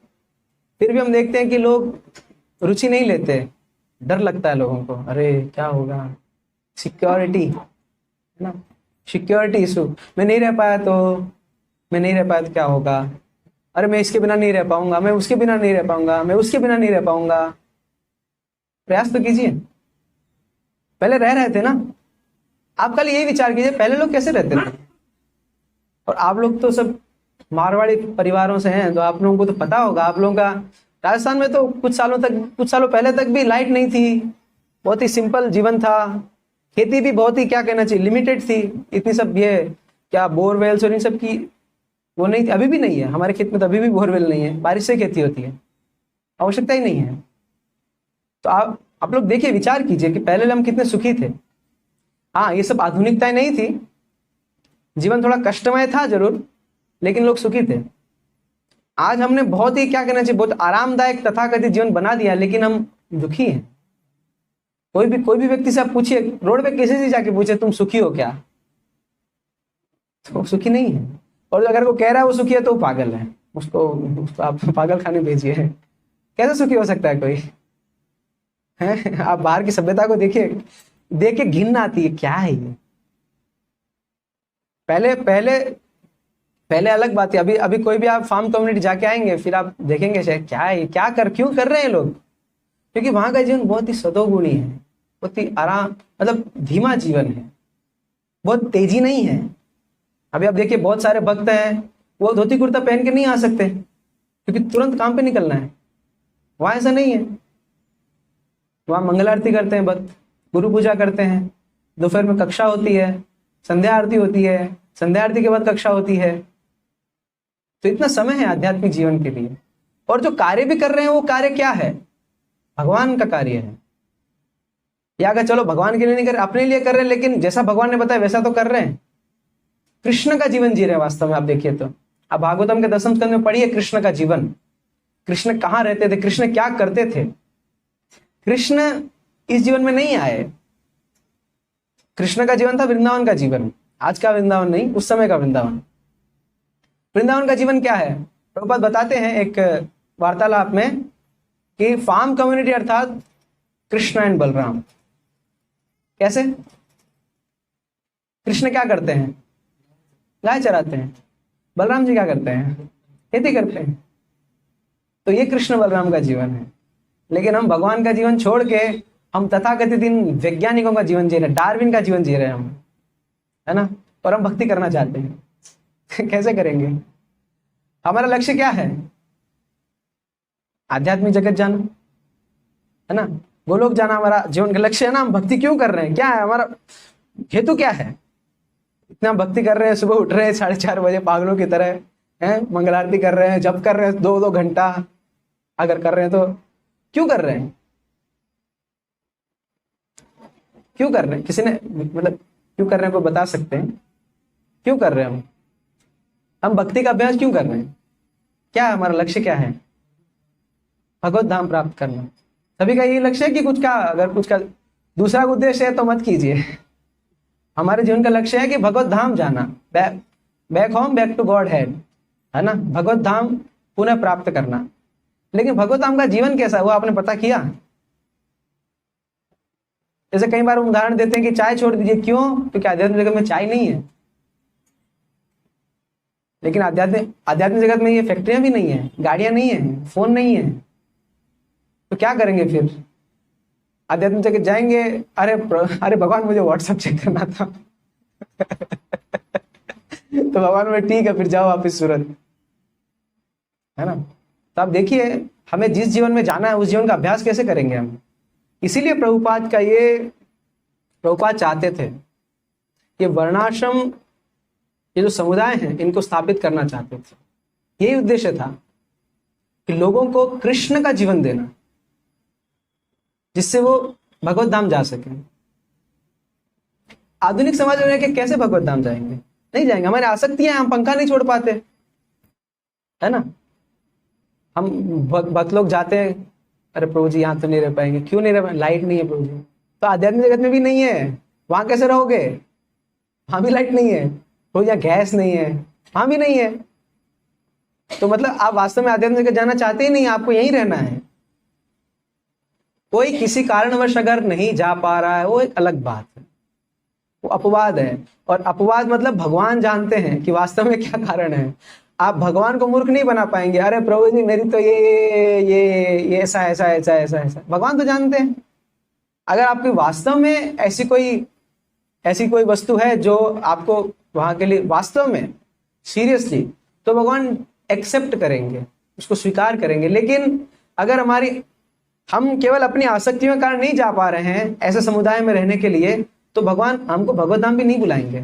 फिर भी हम देखते हैं कि लोग रुचि नहीं लेते, डर लगता है लोगों को, अरे क्या होगा, सिक्योरिटी है ना, सिक्योरिटी इशू, मैं नहीं रह पाया तो क्या होगा, अरे मैं इसके बिना नहीं रह पाऊंगा, मैं उसके बिना नहीं रह पाऊंगा, मैं उसके बिना नहीं रह पाऊंगा। प्रयास तो कीजिए, पहले रह रहे थे ना। आप कल यही विचार कीजिए, पहले लोग कैसे रहते थे। और आप लोग तो सब मारवाड़ी परिवारों से हैं, तो आप लोगों को तो पता होगा। आप लोगों का राजस्थान में तो कुछ सालों पहले तक भी लाइट नहीं थी, बहुत ही सिंपल जीवन था, खेती भी बहुत ही क्या कहना चाहिए लिमिटेड थी, इतनी सब ये क्या बोरवेल्स और इन सब की वो नहीं थी, अभी भी नहीं है हमारे खेत में, तो अभी भी बोरवेल नहीं है, बारिश से खेती होती है, आवश्यकता ही नहीं है। तो आप लोग देखिए, विचार कीजिए कि पहले हम कितने सुखी थे। हाँ, ये सब आधुनिकताएं नहीं थी, जीवन थोड़ा कष्टमय था जरूर, लेकिन लोग सुखी थे। आज हमने बहुत ही क्या कहना चाहिए, बहुत आरामदायक तथाकथित जीवन बना दिया, लेकिन हम दुखी हैं। कोई भी व्यक्ति से आप पूछिए, रोड पे किसी से जाके पूछे तुम सुखी हो क्या, तो सुखी नहीं है। और अगर वो कह रहा है वो सुखी है तो वो पागल है, उसको आप पागल खाने भेजिए। कैसे सुखी हो सकता है कोई है? आप बाहर की सभ्यता को देखिए, देख के घिन आती है, क्या है ये। पहले अलग बात है। अभी कोई भी आप फार्म कम्युनिटी जाके आएंगे, फिर आप देखेंगे शायद क्या है, क्यों कर रहे हैं लोग, क्योंकि वहां का जीवन बहुत ही सदोगुणी है, बहुत ही आराम, मतलब धीमा जीवन है, बहुत तेजी नहीं है। अभी आप देखिए बहुत सारे भक्त हैं, वो धोती कुर्ता पहन के नहीं आ सकते क्योंकि तुरंत काम पे निकलना है। वहां ऐसा नहीं है, वहां मंगल आरती करते हैं भक्त, गुरु पूजा करते हैं, दोपहर में कक्षा होती है, संध्या आरती होती है, संध्या आरती के बाद कक्षा होती है। तो इतना समय है आध्यात्मिक जीवन के लिए। और जो कार्य भी कर रहे हैं वो कार्य क्या है? भगवान का कार्य है। या अगर चलो भगवान के लिए नहीं कर रहे, अपने लिए कर रहे हैं, लेकिन जैसा भगवान ने बताया वैसा तो कर रहे हैं। कृष्ण का जीवन जी रहे हैं वास्तव में। आप देखिए तो अब भागवतम के 10वें स्कंद में पढ़िए कृष्ण का जीवन। कृष्ण कहाँ रहते थे, कृष्ण क्या करते थे। कृष्ण इस जीवन में नहीं आए। कृष्ण का जीवन था वृंदावन का जीवन, आज का वृंदावन नहीं, उस समय का वृंदावन। वृंदावन का जीवन क्या है? प्रभुपाद बताते हैं एक वार्तालाप में कि फार्म कम्युनिटी अर्थात कृष्ण एंड बलराम। कैसे? कृष्ण क्या करते हैं? गाय चराते हैं। बलराम जी क्या करते हैं? खेती करते हैं। तो ये कृष्ण बलराम का जीवन है। लेकिन हम भगवान का जीवन छोड़ के हम तथाकथित इन वैज्ञानिकों का जीवन जी रहे हैं, डार्विन का जीवन जी रहे हैं हम, है ना। और हम भक्ति करना चाहते हैं। कैसे करेंगे? हमारा लक्ष्य क्या है? आध्यात्मिक जगत जाना, है ना, गोलोक जाना हमारा जीवन का लक्ष्य है ना। हम भक्ति क्यों कर रहे हैं? क्या है हमारा हेतु? क्या है? इतना भक्ति कर रहे हैं, सुबह उठ रहे हैं 4:30 बजे पागलों की तरह, हैं, मंगल आरती कर रहे हैं, जप कर रहे हैं 2-2 घंटा अगर कर रहे हैं तो क्यों कर रहे हैं? क्यों कर रहे हैं? किसी ने मतलब क्यों कर रहे हैं को बता सकते हैं? क्यों कर रहे हैं हम भक्ति का अभ्यास क्यों कर रहे हैं? क्या है हमारा लक्ष्य? क्या है? भगवत धाम प्राप्त करना। सभी का यही लक्ष्य है कि कुछ का, अगर कुछ का दूसरा उद्देश्य है तो मत कीजिए। हमारे जीवन का लक्ष्य है कि भगवत धाम जाना, back home, back to Godhead, है ना, भगवत धाम पुनः प्राप्त करना। लेकिन भगवत धाम का जीवन कैसा है वो आपने पता किया? जैसे कई बार उदाहरण देते हैं कि चाय छोड़ दीजिए, क्यों? क्योंकि आध्यात्मिक जगत में चाय नहीं है। लेकिन आध्यात्मिक जगत में ये फैक्ट्रियां भी नहीं है, गाड़ियां नहीं है, फोन नहीं है, तो क्या करेंगे फिर? आध्यात्मिक जगत जाएंगे, अरे भगवान मुझे व्हाट्सएप चेक करना था। तो भगवान में ठीक है, फिर जाओ वापिस सूरत, है ना। तो आप देखिए हमें जिस जीवन में जाना है उस जीवन का अभ्यास कैसे करेंगे हम। इसीलिए प्रभुपाद चाहते थे ये वर्णाश्रम, ये जो समुदाय हैं इनको स्थापित करना चाहते थे। यही उद्देश्य था कि लोगों को कृष्ण का जीवन देना, जिससे वो भगवत धाम जा सके। आधुनिक समाज में रह के कैसे भगवत धाम जाएंगे? नहीं जाएंगे, हमारी आसक्तियां हैं, हम पंखा नहीं छोड़ पाते, है ना। हम भक्त लोग जाते हैं, अरे प्रभु जी यहाँ तो नहीं रह पाएंगे। क्यों नहीं रह पाएंगे? लाइट नहीं है प्रभु जी। तो आध्यात्मिक जगत में भी नहीं है, वहां कैसे रहोगे? वहां भी लाइट नहीं है। प्रभु जी यहाँ गैस नहीं है, वहां भी नहीं है। तो मतलब आप वास्तव में आध्यात्मिक जगत जाना चाहते ही नहीं, आपको यहीं रहना है। कोई किसी कारणवश अगर नहीं जा पा रहा है वो एक अलग बात है, वो अपवाद है। और अपवाद मतलब भगवान जानते हैं कि वास्तव में क्या कारण है। आप भगवान को मूर्ख नहीं बना पाएंगे, अरे प्रभु जी मेरी तो ये ऐसा ऐसा ऐसा ऐसा ऐसा। भगवान तो जानते हैं। अगर आपकी वास्तव में ऐसी कोई वस्तु है जो आपको वहां के लिए वास्तव में सीरियसली, तो भगवान एक्सेप्ट करेंगे, उसको स्वीकार करेंगे। लेकिन अगर हम केवल अपनी आसक्तियों के कारण नहीं जा पा रहे हैं ऐसे समुदाय में रहने के लिए, तो भगवान हमको भगवत धाम भी नहीं बुलाएंगे,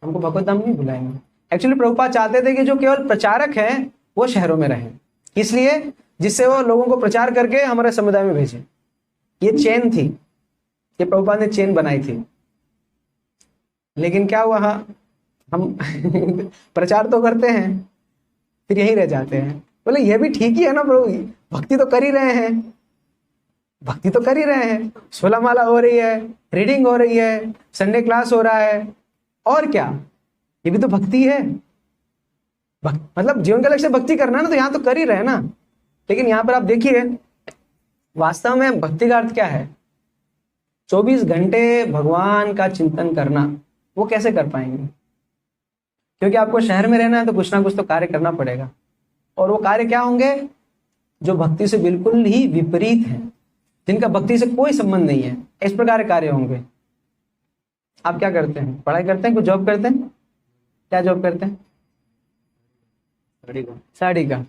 हमको भगवत धाम नहीं बुलाएंगे। एक्चुअली प्रभुपाद चाहते थे कि जो केवल प्रचारक हैं वो शहरों में रहें, इसलिए जिससे वो लोगों को प्रचार करके हमारे समुदाय में भेजें। ये चेन थी, ये प्रभुपाद ने चेन बनाई थी। लेकिन क्या हुआ, हम प्रचार तो करते हैं फिर यहीं रह जाते हैं। बोले ये भी ठीक ही है ना प्रभु, भक्ति तो कर ही रहे हैं, भक्ति तो कर ही रहे हैं, 16 माला हो रही है, रीडिंग हो रही है, संडे क्लास हो रहा है, और क्या, ये भी तो भक्ति है। मतलब जीवन का लक्ष्य भक्ति करना ना, तो यहाँ तो कर ही रहे ना। लेकिन यहाँ पर आप देखिए वास्तव में भक्ति का अर्थ क्या है? 24 घंटे भगवान का चिंतन करना। वो कैसे कर पाएंगे? क्योंकि आपको शहर में रहना है तो कुछ ना कुछ तो कार्य करना पड़ेगा। और वो कार्य क्या होंगे? जो भक्ति से बिल्कुल ही विपरीत है, जिनका भक्ति से कोई संबंध नहीं है, इस प्रकार के कार्य होंगे। आप क्या करते हैं? पढ़ाई करते हैं, कुछ जॉब करते हैं? क्या जॉब करते हैं? साड़ी का।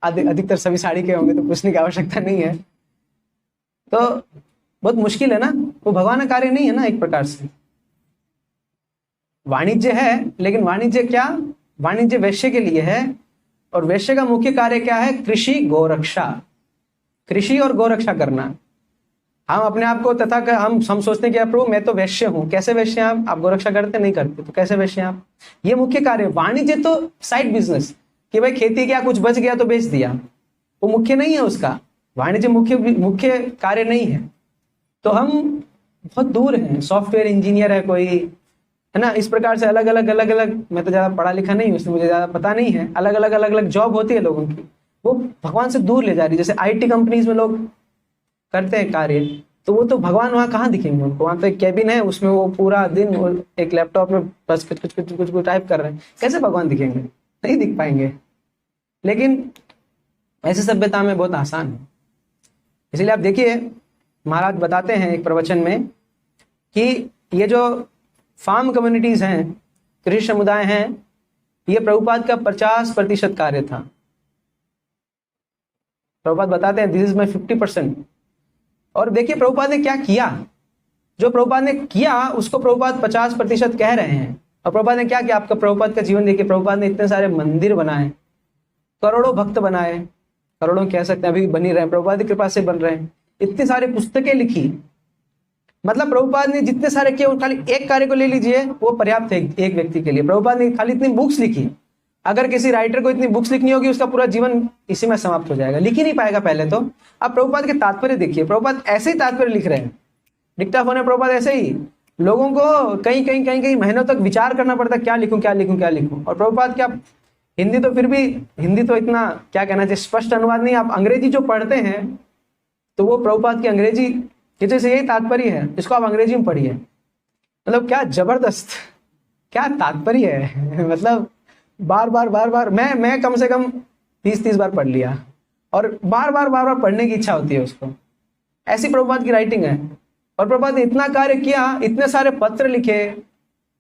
अधिकतर सभी साड़ी के होंगे, तो पूछने की आवश्यकता नहीं है। तो बहुत मुश्किल है ना, वो भगवान का कार्य नहीं है ना एक प्रकार से। वाणिज्य है, लेकिन वाणिज्य क्या? वाणिज्य वैश्य के लिए है, और वैश्य का मुख्य कार्य क्या है? कृषि गोरक्षा, कृषि और गोरक्षा करना। हम अपने आप को हम सोचते हैं कि प्रभु मैं तो वैश्य हूं। कैसे वैश्य हैं आप गोरक्षा करते नहीं करते, तो कैसे वैश्य हैं आप? ये मुख्य कार्य। वाणिज्य तो साइड बिजनेस, कि भाई खेती किया, कुछ बच गया तो बेच दिया, वो मुख्य नहीं है उसका। वाणिज्य मुख्य कार्य नहीं है। तो हम बहुत दूर हैं। सॉफ्टवेयर इंजीनियर है कोई, है ना, इस प्रकार से अलग अलग। मैं तो ज्यादा पढ़ा लिखा नहीं हूँ, इसलिए मुझे ज्यादा पता नहीं है। अलग अलग जॉब होती है लोगों की, वो भगवान से दूर ले जा रही है। जैसे IT कंपनीज में लोग करते हैं कार्य, तो वो तो भगवान वहाँ कहाँ दिखेंगे उनको? वहाँ तो एक कैबिन है, उसमें वो पूरा दिन एक लैपटॉप में बस कुछ टाइप कर रहे हैं। कैसे भगवान दिखेंगे? नहीं दिख पाएंगे। लेकिन ऐसी सभ्यता में बहुत आसान है। इसलिए आप देखिए, महाराज बताते हैं एक प्रवचन में कि ये जो फार्म कम्युनिटीज हैं, कृषि समुदाय हैं, ये प्रभुपाद का 50% कार्य था। प्रभुपाद बताते हैं दिस इज माई 50%। और देखिए प्रभुपाद ने क्या किया। जो प्रभुपाद ने किया उसको प्रभुपाद 50% कह रहे हैं। और प्रभुपाद ने क्या किया? आपका प्रभुपाद का जीवन देखिए। प्रभुपाद ने इतने सारे मंदिर बनाए, करोड़ों भक्त बनाए, करोड़ों कह सकते हैं, अभी बन ही रहे हैं, प्रभुपाद की कृपा से बन रहे हैं। इतनी सारी पुस्तकें लिखी। मतलब प्रभुपाद ने जितने सारे किए, खाली एक कार्य को ले लीजिए, वो पर्याप्त है एक व्यक्ति के लिए। प्रभुपाद ने खाली इतनी बुक्स लिखी। अगर किसी राइटर को इतनी बुक्स लिखनी होगी, उसका पूरा जीवन इसी में समाप्त हो जाएगा, लिख ही नहीं पाएगा पहले तो। अब प्रभुपाद के तात्पर्य देखिए, प्रभुपाद ऐसे ही तात्पर्य लिख रहे हैं। डिक्टाफोन है प्रभुपाद ऐसे ही, लोगों को कहीं महीनों तक विचार करना पड़ता है, क्या लिखूं। और प्रभुपाद क्या, हिंदी तो फिर भी, हिंदी तो इतना क्या कहना चाहिए, स्पष्ट अनुवाद नहीं। आप अंग्रेजी जो पढ़ते हैं, तो वो प्रभुपाद की अंग्रेजी कि जैसे यही तात्पर्य है, इसको आप अंग्रेजी में पढ़िए। मतलब क्या जबरदस्त, क्या तात्पर्य है। मतलब बार बार मैं कम से कम 30 बार पढ़ लिया, और बार बार पढ़ने की इच्छा होती है उसको। ऐसी प्रभुपाद की राइटिंग है। और प्रभुपाद ने इतना कार्य किया, इतने सारे पत्र लिखे,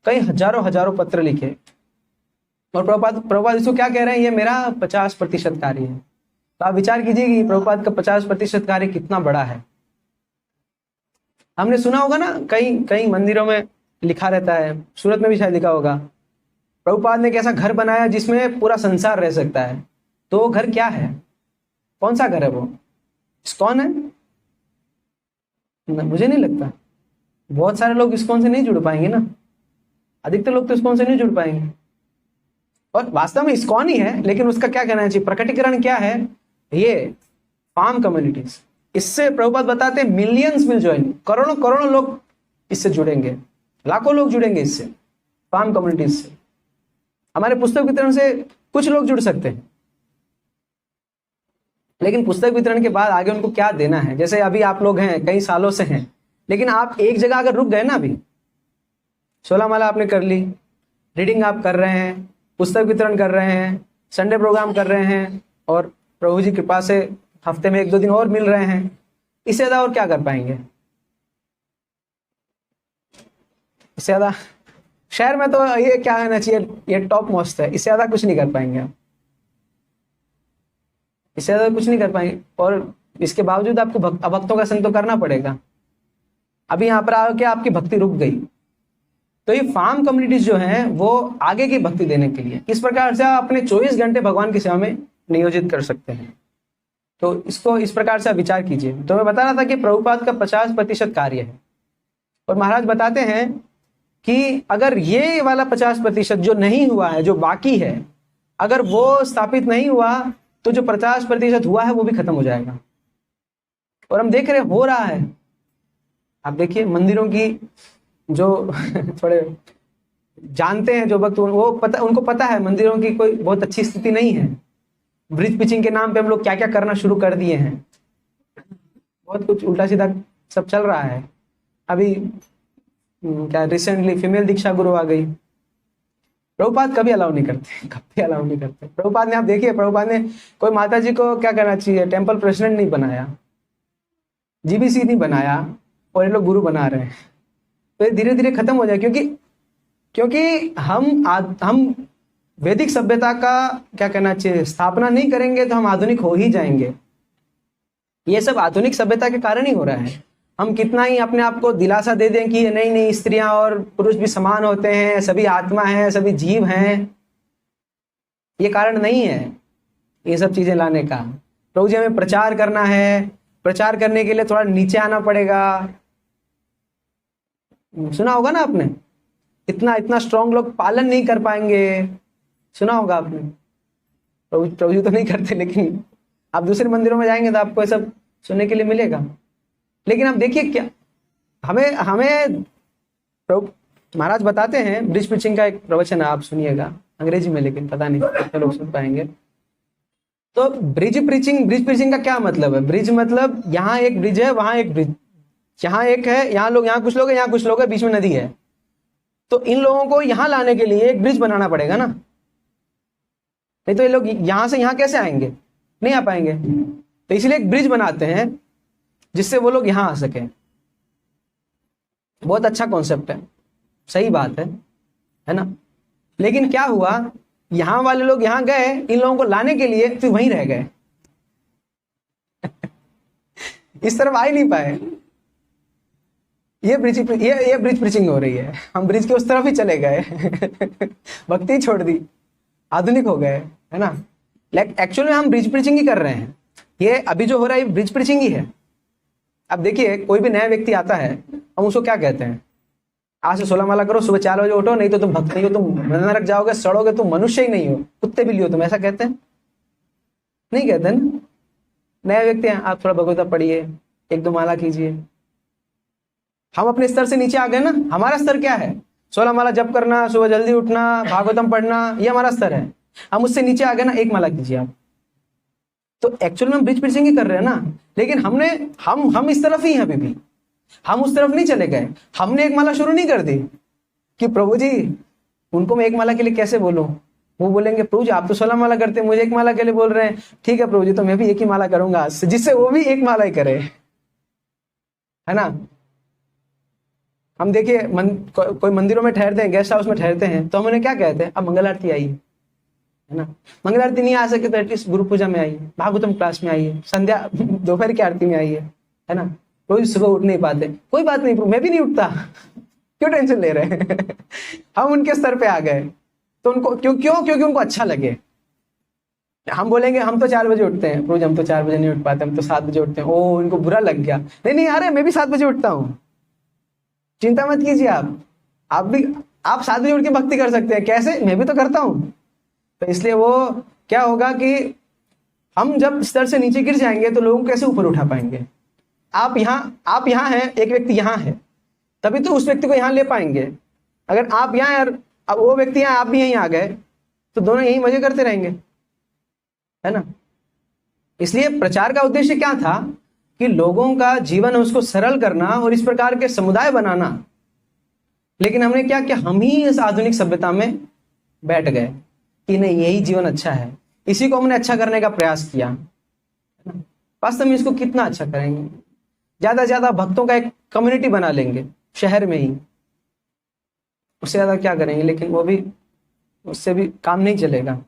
कई हजारों पत्र लिखे। और प्रभुपाद इसको क्या कह रहे हैं? ये मेरा 50% कार्य है। तो आप विचार कीजिए कि प्रभुपाद का 50% कार्य कितना बड़ा है। हमने सुना होगा ना, कई मंदिरों में लिखा रहता है, सूरत में भी शायद लिखा होगा, प्रभुपाद ने एक ऐसा घर बनाया जिसमें पूरा संसार रह सकता है। तो वो घर क्या है? कौन सा घर है वो? इस्कॉन है? मुझे नहीं लगता। बहुत सारे लोग इस्कॉन से नहीं जुड़ पाएंगे ना, अधिकतर लोग तो इस्कॉन से नहीं जुड़ पाएंगे। और वास्तव में इस्कॉन ही है, लेकिन उसका क्या कहना चाहिए, प्रकटीकरण क्या है? ये फार्म कम्युनिटीज। इससे प्रभुपाद बताते हैं मिलियंस विल ज्वाइन, करोड़ों लोग इससे जुड़ेंगे, लाखों लोग जुड़ेंगे इससे, फार्म कम्युनिटीज से। हमारे पुस्तक वितरण से कुछ लोग जुड़ सकते हैं, लेकिन पुस्तक वितरण के बाद आगे उनको क्या देना है? जैसे अभी आप लोग हैं, कई सालों से हैं, लेकिन आप एक जगह अगर रुक गए ना, अभी 16 माला आपने कर ली, रीडिंग आप कर रहे हैं, पुस्तक वितरण कर रहे हैं, संडे प्रोग्राम कर रहे हैं, और प्रभु जी कृपा से हफ्ते में 1-2 दिन और मिल रहे हैं, इससे ज्यादा और क्या कर पाएंगे? इससे ज्यादा शहर में तो ये क्या होना चाहिए, ये टॉप मोस्ट है, इससे ज्यादा कुछ नहीं कर पाएंगे आप, इससे ज्यादा कुछ नहीं कर पाएंगे। और इसके बावजूद आपको अभक्तों का संग तो करना पड़ेगा। अभी यहाँ पर आके आपकी भक्ति रुक गई, तो ये फार्म कम्युनिटीज जो हैं वो आगे की भक्ति देने के लिए किस प्रकार से आप अपने 24 घंटे भगवान की सेवा में नियोजित कर सकते हैं, तो इसको इस प्रकार से विचार कीजिए। तो मैं बता रहा था कि प्रभुपाद का 50% कार्य है, और महाराज बताते हैं कि अगर ये वाला 50% जो नहीं हुआ है, जो बाकी है, अगर वो स्थापित नहीं हुआ, तो जो 50% हुआ है वो भी खत्म हो जाएगा। और हम देख रहे हो रहा है। आप देखिए मंदिरों की जो थोड़े जानते हैं जो भक्त, उनको पता है मंदिरों की कोई बहुत अच्छी स्थिति नहीं है। ब्रिज पिचिंग के नाम पे हम लोग क्या क्या करना शुरू कर दिए हैं, बहुत कुछ उल्टा सीधा सब चल रहा है। अभी क्या रिसेंटली फीमेल दीक्षा गुरु आ गई, प्रभुपाद कभी अलाउ नहीं करते, कभी अलाउ नहीं करते। प्रभुपाद ने, आप देखिए, प्रभुपाद ने कोई माता जी को क्या करना चाहिए, टेम्पल प्रेसिडेंट नहीं बनाया, जीबीसी नहीं बनाया, और ये लोग गुरु बना रहे हैं। तो ये धीरे धीरे खत्म हो जाए, क्योंकि क्योंकि हम वैदिक सभ्यता का क्या कहना चाहिए स्थापना नहीं करेंगे तो हम आधुनिक हो ही जाएंगे। ये सब आधुनिक सभ्यता के कारण ही हो रहा है। हम कितना ही अपने आप को दिलासा दे दें कि नहीं नहीं, स्त्रियां और पुरुष भी समान होते हैं, सभी आत्मा हैं, सभी जीव हैं, ये कारण नहीं है ये सब चीजें लाने का। प्रभु जी, हमें प्रचार करना है, प्रचार करने के लिए थोड़ा नीचे आना पड़ेगा। सुना होगा ना आपने, इतना इतना स्ट्रांग लोग पालन नहीं कर पाएंगे, सुना होगा आपने। प्रभु जी तो नहीं करते, लेकिन आप दूसरे मंदिरों में जाएंगे तो आपको ये सब सुनने के लिए मिलेगा। लेकिन आप देखिए क्या हमें हमें प्रभु महाराज बताते हैं, ब्रिज प्रीचिंग का एक प्रवचन है, आप सुनिएगा, अंग्रेजी में, लेकिन पता नहीं कितने लोग सुन पाएंगे। तो ब्रिज प्रीचिंग का क्या मतलब है? ब्रिज मतलब यहाँ एक ब्रिज है, वहां एक ब्रिज, यहाँ एक है, यहाँ लोग, यहाँ कुछ लोग है, यहाँ कुछ लोग है, बीच में नदी है। तो इन लोगों को यहाँ लाने के लिए एक ब्रिज बनाना पड़ेगा ना, नहीं तो ये लोग यहाँ से यहाँ कैसे आएंगे, नहीं आ पाएंगे। तो इसलिए एक ब्रिज बनाते हैं जिससे वो लोग यहाँ आ सके। बहुत अच्छा कॉन्सेप्ट है, सही बात है ना। लेकिन क्या हुआ, यहाँ वाले लोग यहाँ गए, इन लोगों को लाने के लिए फिर वहीं रह गए इस तरफ आ ही नहीं पाए। ये ब्रिज प्रीचिंग हो रही है, हम ब्रिज के उस तरफ ही चले गए भक्ति छोड़ दी, आधुनिक हो गए, है ना। एक्चुअल में हम ब्रिज प्रीचिंग ही कर रहे हैं। ये अभी जो हो रहा है ये ब्रिज प्रीचिंग ही है। अब देखिए, कोई भी नया व्यक्ति आता है, हम उसको क्या कहते हैं, आज से 16 माला करो, सुबह 4 बजे उठो, नहीं तो तुम भक्त नहीं हो, तुम नरक जाओगे, सड़ोगे, तुम मनुष्य ही नहीं हो, कुत्ते बिल्ली हो तुम, ऐसा कहते हैं? नहीं कहते ना। नया व्यक्ति है, आप थोड़ा भगवता पढ़िए, 1-2 माला कीजिए। हम अपने स्तर से नीचे आ गए ना। हमारा स्तर क्या है? 16 माला जप करना, सुबह जल्दी उठना, भागवतम पढ़ना, ये हमारा स्तर है। हम उससे नीचे आ गए ना, 1 माला कीजिए आप। तो एक्चुअल में हम ब्रिज प्रीचिंग ही कर रहे हैं ना। लेकिन हम इस तरफ ही हैं अभी भी, हम उस तरफ नहीं चले गए। हमने 1 माला शुरू नहीं कर दी कि प्रभु जी उनको मैं 1 माला के लिए कैसे बोलूं। वो बोलेंगे प्रभु जी आप तो 16 माला करते हैं, मुझे 1 माला के लिए बोल रहे हैं। ठीक है प्रभु जी, तो मैं भी 1 ही माला करूंगा, जिससे वो भी 1 माला ही करे, है ना। हम देखिए कोई मंदिरों में ठहरते हैं, गेस्ट हाउस में ठहरते हैं, तो हम उन्हें क्या कहते हैं, अब मंगल आरती आई है ना। मंगल आरती नहीं आ सके तो एटलीस्ट गुरु पूजा में आइए, भागवतम क्लास में आइए, संध्या दोपहर की आरती में आइए, है ना। रोज सुबह उठ नहीं पाते, कोई बात नहीं, मैं भी नहीं उठता क्यों टेंशन ले रहे हैं हम उनके स्तर पे आ गए तो उनको क्योंकि उनको अच्छा लगे। हम बोलेंगे हम तो 4 बजे उठते हैं, रोज हम तो 4 बजे नहीं उठ पाते, हम तो 7 बजे उठते हैं। ओ, इनको बुरा लग गया। नहीं अरे मैं भी 7 बजे उठता हूँ, चिंता मत कीजिए। आप 7 बजे उठ के भक्ति कर सकते हैं। कैसे? मैं भी तो करता हूँ। तो इसलिए वो क्या होगा कि हम जब स्तर से नीचे गिर जाएंगे तो लोगों को कैसे ऊपर उठा पाएंगे। आप यहाँ हैं, एक व्यक्ति यहाँ है, तभी तो उस व्यक्ति को यहाँ ले पाएंगे। अगर आप यहाँ और अब वो व्यक्ति यहाँ, आप भी यहीं आ गए, तो दोनों यही मजे करते रहेंगे, है ना। इसलिए प्रचार का उद्देश्य क्या था कि लोगों का जीवन उसको सरल करना और इस प्रकार के समुदाय बनाना। लेकिन हमने क्या किया, हम ही इस आधुनिक सभ्यता में बैठ गए कि नहीं यही जीवन अच्छा है, इसी को हमने अच्छा करने का प्रयास किया। वास्तव में इसको कितना अच्छा करेंगे, ज्यादा से ज्यादा भक्तों का एक कम्युनिटी बना लेंगे शहर में ही, उससे ज्यादा क्या करेंगे। लेकिन वो भी, उससे भी काम नहीं चलेगा।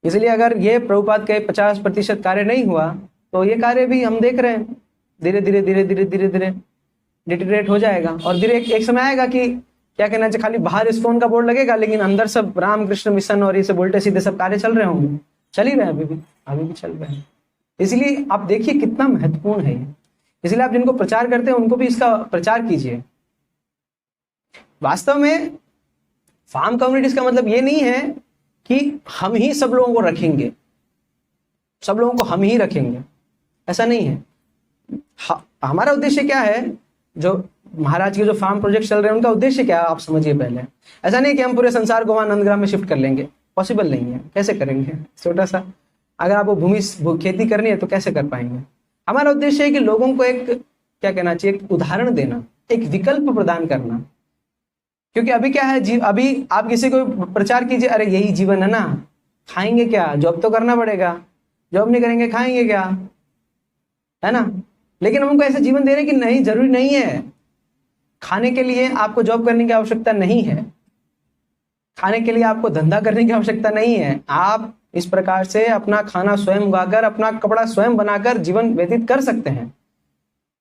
इसलिए अगर ये प्रभुपाद के 50% कार्य नहीं हुआ तो ये कार्य भी हम देख रहे हैं धीरे धीरे डिटेरेट हो जाएगा। और धीरे एक समय आएगा कि क्या कहना चाहिए, खाली बाहर इस्कॉन का बोर्ड लगेगा, लेकिन अंदर सब रामकृष्ण मिशन और ये सब उल्टे सीधे सब कार्य चल रहे होंगे। चल ही रहे हैं, अभी भी चल रहे हैं। इसलिए आप देखिए कितना महत्वपूर्ण है ये। इसलिए आप जिनको प्रचार करते हैं उनको भी इसका प्रचार कीजिए। वास्तव में फार्म कम्युनिटीज का मतलब ये नहीं है कि हम ही सब लोगों को रखेंगे, सब लोगों को हम ही रखेंगे, ऐसा नहीं है। हमारा उद्देश्य क्या है, जो महाराज के जो फार्म प्रोजेक्ट चल रहे हैं उनका उद्देश्य क्या है आप समझिए पहले। ऐसा नहीं कि हम पूरे संसार को वहां नंदग्राम में शिफ्ट कर लेंगे, पॉसिबल नहीं है। कैसे करेंगे? छोटा सा अगर आपको भूमि खेती करनी है तो कैसे कर पाएंगे। हमारा उद्देश्य है कि लोगों को एक क्या कहना चाहिए, एक उदाहरण देना, एक विकल्प प्रदान करना। क्योंकि अभी क्या है अभी आप किसी को प्रचार कीजिए, अरे यही जीवन है ना, खाएंगे क्या, जॉब तो करना पड़ेगा, जॉब नहीं करेंगे खाएंगे क्या, है ना। लेकिन हम उनको ऐसा जीवन दे रहे हैं कि नहीं, जरूरी नहीं है, खाने के लिए आपको जॉब करने की आवश्यकता नहीं है, खाने के लिए आपको धंधा करने की आवश्यकता नहीं है। आप इस प्रकार से अपना खाना स्वयं उगाकर, अपना कपड़ा स्वयं बनाकर जीवन व्यतीत कर सकते हैं,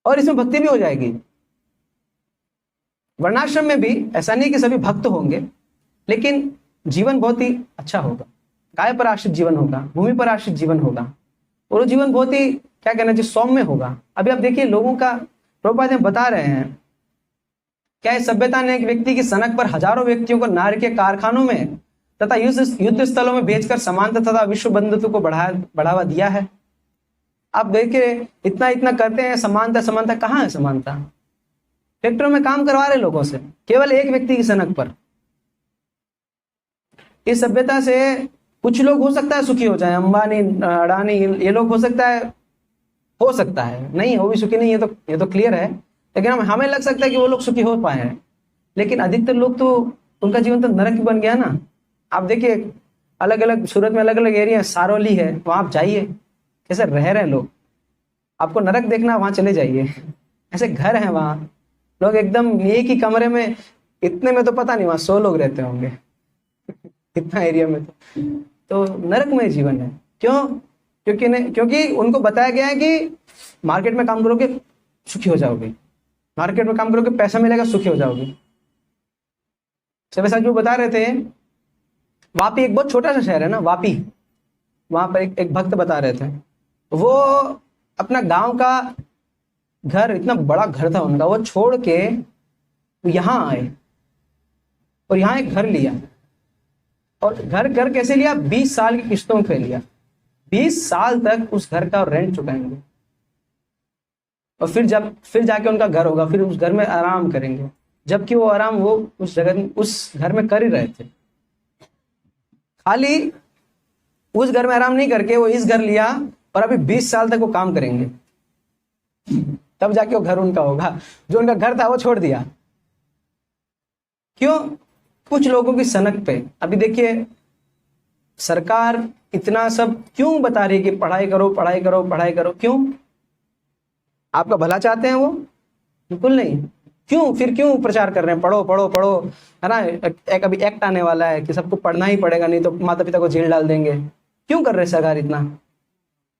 और इसमें भक्ति भी हो जाएगी। वर्णाश्रम में भी ऐसा नहीं कि सभी भक्त होंगे, लेकिन जीवन बहुत ही अच्छा होगा, गाय पर आश्रित जीवन होगा, भूमि पर आश्रित जीवन होगा, और वो जीवन बहुत ही क्या कहना चाहिए, सौम्य होगा। अभी आप देखिए लोगों का, प्रभुपाद बता रहे हैं, क्या इस सभ्यता ने एक व्यक्ति की सनक पर हजारों व्यक्तियों को नार के कारखानों में तथा युद्ध स्थलों में बेचकर समानता तथा विश्व बंधुत्व को बढ़ावा दिया है। आप देखिए इतना इतना करते हैं, समानता समानता कहाँ है समानता? फैक्ट्रियों में काम करवा रहे लोगों से, केवल एक व्यक्ति की सनक पर। इस सभ्यता से कुछ लोग हो सकता है सुखी हो जाए, अंबानी अडानी ये लोग हो सकता है, नहीं वो भी सुखी नहीं है, ये तो क्लियर है। लेकिन हमें लग सकता है कि वो लोग सुखी हो पाए हैं, लेकिन अधिकतर लोग तो उनका जीवन तो नरक ही बन गया ना। आप देखिए अलग अलग सूरत में अलग अलग एरिया, सारोली है, वहां आप जाइए कैसे रह रहे हैं लोग, आपको नरक देखना, वहां चले जाइए, ऐसे घर हैं वहां, लोग एकदम एक ही कमरे में, इतने में तो पता नहीं वहां 100 लोग रहते होंगे इतना एरिया में तो नरकमय जीवन है। क्यों? क्योंकि उनको बताया गया है कि मार्केट में काम करोगे सुखी हो जाओगे, मार्केट में काम करोगे पैसा मिलेगा सुखी हो जाओगे। सब जो बता रहे थे, वापी एक बहुत छोटा सा शहर है ना, वापी, वहां पर एक भक्त बता रहे थे, वो अपना गांव का घर, इतना बड़ा घर था उनका, वो छोड़ के यहाँ आए और यहाँ एक घर लिया, और घर कैसे लिया? 20 साल की किस्तों पे लिया, 20 साल तक उस घर का रेंट चुकाएंगे, और फिर जाके उनका घर होगा, फिर उस घर में आराम करेंगे, जबकि वो आराम वो उस घर में कर ही रहे थे। खाली उस घर में आराम नहीं करके वो इस घर लिया, और अभी 20 साल तक वो काम करेंगे, तब जाके वो घर उनका होगा। जो उनका घर था वो छोड़ दिया। क्यों? कुछ लोगों की सनक पे। अभी देखिए सरकार इतना सब क्यों बता रही है कि पढ़ाई करो पढ़ाई करो पढ़ाई करो? क्यों? आपका भला चाहते हैं वो? बिल्कुल नहीं। क्यों? फिर क्यों प्रचार कर रहे हैं पढ़ो पढ़ो पढ़ो, है ना? एक अभी एक्ट आने वाला है कि सबको पढ़ना ही पड़ेगा, नहीं तो माता पिता को जेल डाल देंगे। क्यों कर रहे हैं सरकार इतना?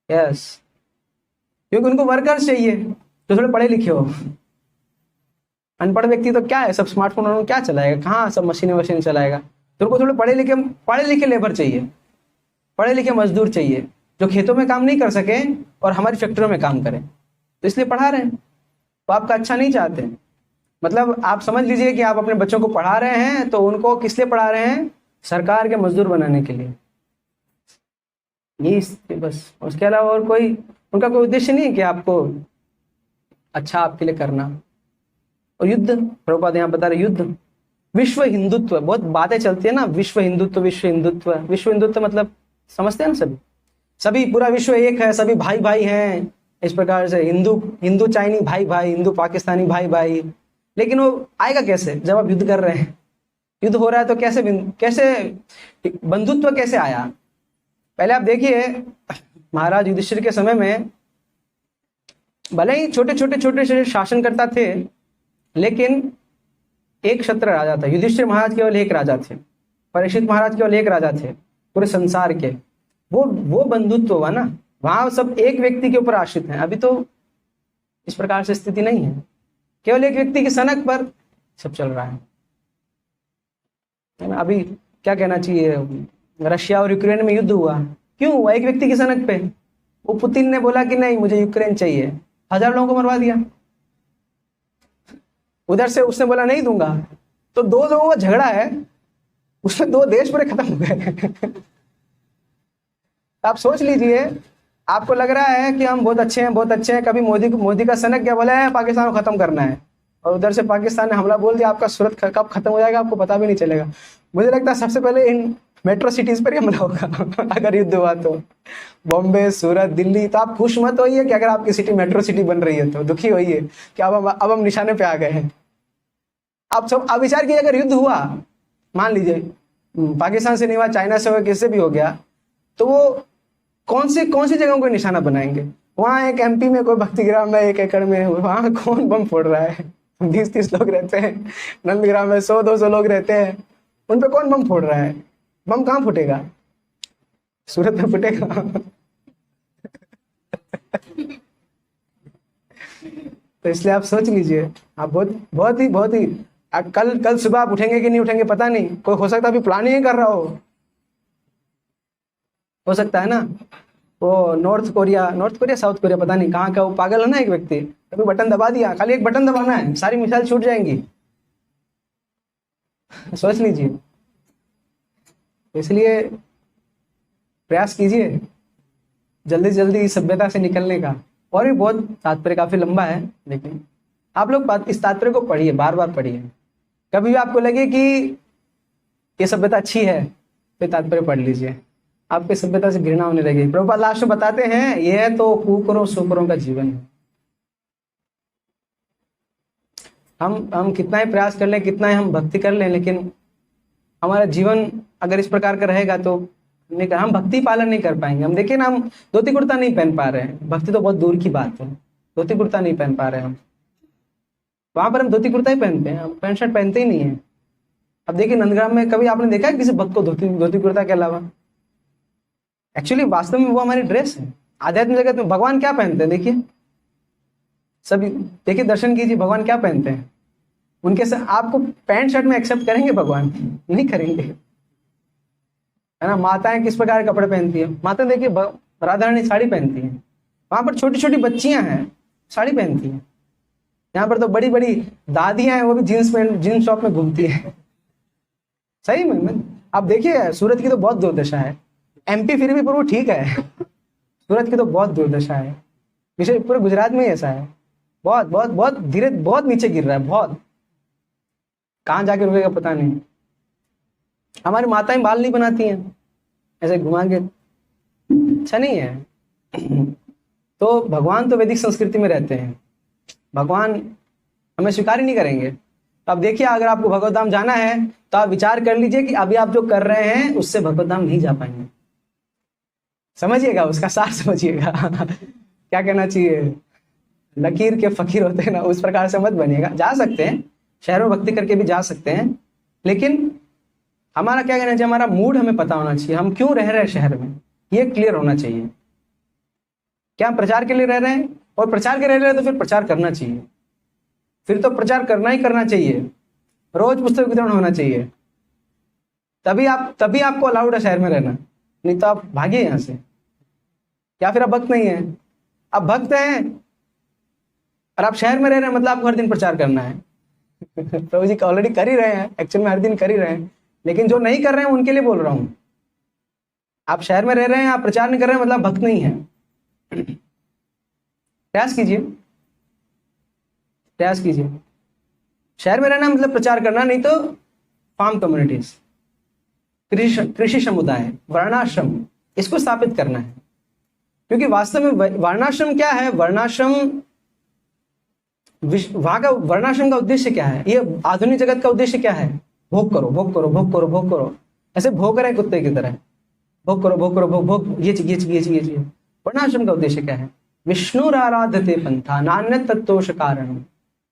यस, क्योंकि उनको वर्कर्स चाहिए जो थोड़े पढ़े लिखे हो। अनपढ़ व्यक्ति तो क्या है, सब स्मार्टफोन उन्होंने क्या चलाएगा, कहाँ सब मशीनें चलाएगा। तो उनको थोड़े पढ़े लिखे लेबर चाहिए, पढ़े लिखे मजदूर चाहिए, जो खेतों में काम नहीं कर सके और हमारी फैक्ट्रियों में काम करें, तो इसलिए पढ़ा रहे हैं। तो आपका अच्छा नहीं चाहते, मतलब आप समझ लीजिए कि आप अपने बच्चों को पढ़ा रहे हैं, तो उनको किस लिए पढ़ा रहे हैं? सरकार के मजदूर बनाने के लिए। ये बस, उसके अलावा और कोई उनका कोई उद्देश्य नहीं है कि आपको अच्छा आपके लिए करना। और युद्ध, प्रभुपाद यहाँ बता रहे, युद्ध, विश्व हिंदुत्व, बहुत बातें चलती है ना, विश्व हिंदुत्व विश्व हिंदुत्व। विश्व हिंदुत्व मतलब समझते हैं ना, सभी पूरा विश्व एक है, सभी भाई भाई हैं, इस प्रकार से हिंदू चाइनी भाई भाई, हिंदू पाकिस्तानी भाई भाई। लेकिन वो आएगा कैसे जब आप युद्ध कर रहे हैं? युद्ध हो रहा है तो कैसे बंधुत्व कैसे आया? पहले आप देखिए महाराज युधिष्ठिर के समय में भले ही छोटे छोटे शासनकर्ता थे, लेकिन एक क्षत्र राजा था। युधिष्ठिर महाराज केवल एक राजा थे, परीक्षित महाराज केवल एक राजा थे पूरे संसार के। वो बंधुत्व हुआ ना, वहां सब एक व्यक्ति के ऊपर आश्रित हैं। अभी तो इस प्रकार से स्थिति नहीं है, केवल एक व्यक्ति की सनक पर सब चल रहा है ना। अभी क्या कहना चाहिए, रशिया और यूक्रेन में युद्ध हुआ, क्यों हुआ? एक व्यक्ति की सनक पे। वो पुतिन ने बोला कि नहीं मुझे यूक्रेन चाहिए, 1000 लोगों को मरवा दिया। उधर से उसने बोला नहीं दूंगा, तो 2 लोगों का झगड़ा है, उसमें 2 देश पूरे खत्म हो गए आप सोच लीजिए, आपको लग रहा है कि हम बहुत अच्छे हैं, कभी मोदी का सनक क्या बोला है, पाकिस्तान को खत्म करना है, और उधर से पाकिस्तान ने हमला बोल दिया, आपका सूरत कब खत्म हो जाएगा आपको पता भी नहीं चलेगा। मुझे लगता है सबसे पहले इन मेट्रो सिटीज पर ही हमला होगा अगर युद्ध हुआ तो। बॉम्बे, सूरत, दिल्ली। तो आप खुश मत होइए कि अगर आपकी सिटी मेट्रो सिटी बन रही है, तो दुखी होइए कि अब हम निशाने पे आ गए हैं। आप सब आप विचार कीजिए, अगर युद्ध हुआ, मान लीजिए पाकिस्तान से नहीं हुआ, चाइना से हुआ, किससे भी हो गया, तो वो कौन सी जगहों को निशाना बनाएंगे? वहां एक एमपी में कोई भक्तिग्राम में 1 एकड़ में, वहां कौन बम फोड़ रहा है? 20-30 लोग रहते हैं। नंदग्राम में 100-200 लोग रहते हैं, उन पे कौन बम फोड़ रहा है? बम कहाँ फूटेगा? सूरत में फूटेगा। तो इसलिए आप सोच लीजिए, आप बहुत ही कल सुबह आप उठेंगे कि नहीं उठेंगे पता नहीं, कोई हो सकता है अभी प्लान ही कर रहा हो सकता है ना। वो नॉर्थ कोरिया साउथ कोरिया पता नहीं कहाँ का, वो पागल है ना एक व्यक्ति, कभी बटन दबा दिया, खाली एक बटन दबाना है, सारी मिसाइल छूट जाएंगी। सोच लीजिए। इसलिए प्रयास कीजिए जल्दी से जल्दी सभ्यता से निकलने का। और भी बहुत तात्पर्य काफी लंबा है, लेकिन आप लोग इस तात्पर्य को पढ़िए, बार बार पढ़िए। कभी भी आपको लगे कि ये सभ्यता अच्छी है, फिर तात्पर्य पढ़ लीजिए, आपके सभ्यता से घृणा होने लगेगी। प्रभुपाद लास्ट में बताते हैं, यह तो कुकरों सुकरों का जीवन है। हम कितना ही प्रयास कर लें, कितना ही हम भक्ति कर लें, लेकिन हमारा जीवन अगर इस प्रकार का रहेगा तो हम भक्ति पालन नहीं कर पाएंगे। हम देखिए ना, हम धोती कुर्ता नहीं पहन पा रहे हैं, भक्ति तो बहुत दूर की बात है, धोती कुर्ता नहीं पहन पा रहे हैं हम। वहां पर हम धोती कुर्ता ही पहनते हैं, हम पैंट शर्ट पहनते ही नहीं है। अब देखिए नंदग्राम में कभी आपने देखा है किसी भक्त को धोती कुर्ता के अलावा? एक्चुअली वास्तव में वो हमारी ड्रेस है। आध्यात्मिक जगत में भगवान क्या पहनते हैं? देखिए सभी, देखिए दर्शन कीजिए, भगवान क्या पहनते हैं। उनके से आपको पैंट शर्ट में एक्सेप्ट करेंगे भगवान? नहीं करेंगे, है ना। माताएं किस प्रकार के कपड़े पहनती है? माता देखिए राधा रानी साड़ी पहनती है। वहां पर छोटी छोटी बच्चियां हैं, साड़ी पहनती हैं। यहाँ पर तो बड़ी बड़ी दादियां हैं, वो भी जीन्स टॉप में घूमती है। सही में आप देखिए, सूरत की तो बहुत दुर्दशा है। एमपी फिर भी पूरा ठीक है, सूरत की तो बहुत दुर्दशा है। विशेष पूरे गुजरात में ही ऐसा है। बहुत बहुत बहुत धीरे, बहुत नीचे गिर रहा है, बहुत। कहाँ जाके रुकेगा पता नहीं। हमारी माताएं बाल नहीं बनाती हैं, ऐसे घुमा के, अच्छा नहीं है। तो भगवान तो वैदिक संस्कृति में रहते हैं, भगवान हमें स्वीकार ही नहीं करेंगे। तो अब देखिए, अगर आपको भगवत धाम जाना है तो आप विचार कर लीजिए कि अभी आप जो कर रहे हैं उससे भगवत धाम नहीं जा पाएंगे। समझिएगा, उसका सार समझिएगा। क्या कहना चाहिए, लकीर के फकीर होते हैं ना, उस प्रकार से मत बनिएगा। जा सकते हैं, शहरों में भक्ति करके भी जा सकते हैं, लेकिन हमारा क्या कहना चाहिए, हमारा मूड हमें पता होना चाहिए, हम क्यों रह रहे हैं शहर में, ये क्लियर होना चाहिए। क्या हम प्रचार के लिए रह रहे हैं? और प्रचार के रह रहे हैं तो फिर प्रचार करना चाहिए, फिर तो प्रचार करना ही करना चाहिए। रोज पुस्तक वितरण होना चाहिए, तभी आपको अलाउड है शहर में रहना, नहीं तो आप भागिए यहाँ से। या फिर आप भक्त नहीं है, आप भक्त हैं और आप शहर में रह रहे हैं, मतलब आपको हर दिन प्रचार करना है। प्रभु जी ऑलरेडी कर ही रहे हैं, एक्चुअल में हर दिन कर ही रहे हैं, लेकिन जो नहीं कर रहे हैं उनके लिए बोल रहा हूं। आप शहर में रह रहे हैं, आप प्रचार नहीं कर रहे हैं, मतलब भक्त नहीं है। प्रयास कीजिए। शहर में रहना मतलब प्रचार करना, नहीं तो फार्म कम्युनिटीज, कृषि समुदाय, वर्णाश्रम, इसको स्थापित करना है। क्योंकि वास्तव में वर्णाश्रम क्या है? वहां का वर्णाश्रम का उद्देश्य क्या है? ये आधुनिक जगत का उद्देश्य क्या है? भोग करो, भोग करो, भोग करो, भोग करो, ऐसे भोग रहे कुत्ते की तरह, भोग करो, भोग करो, भोग, ये चाहिए। वर्णाश्रम का उद्देश्य क्या है? विष्णु आराधते पंथा नान्य तत्तोष कारण।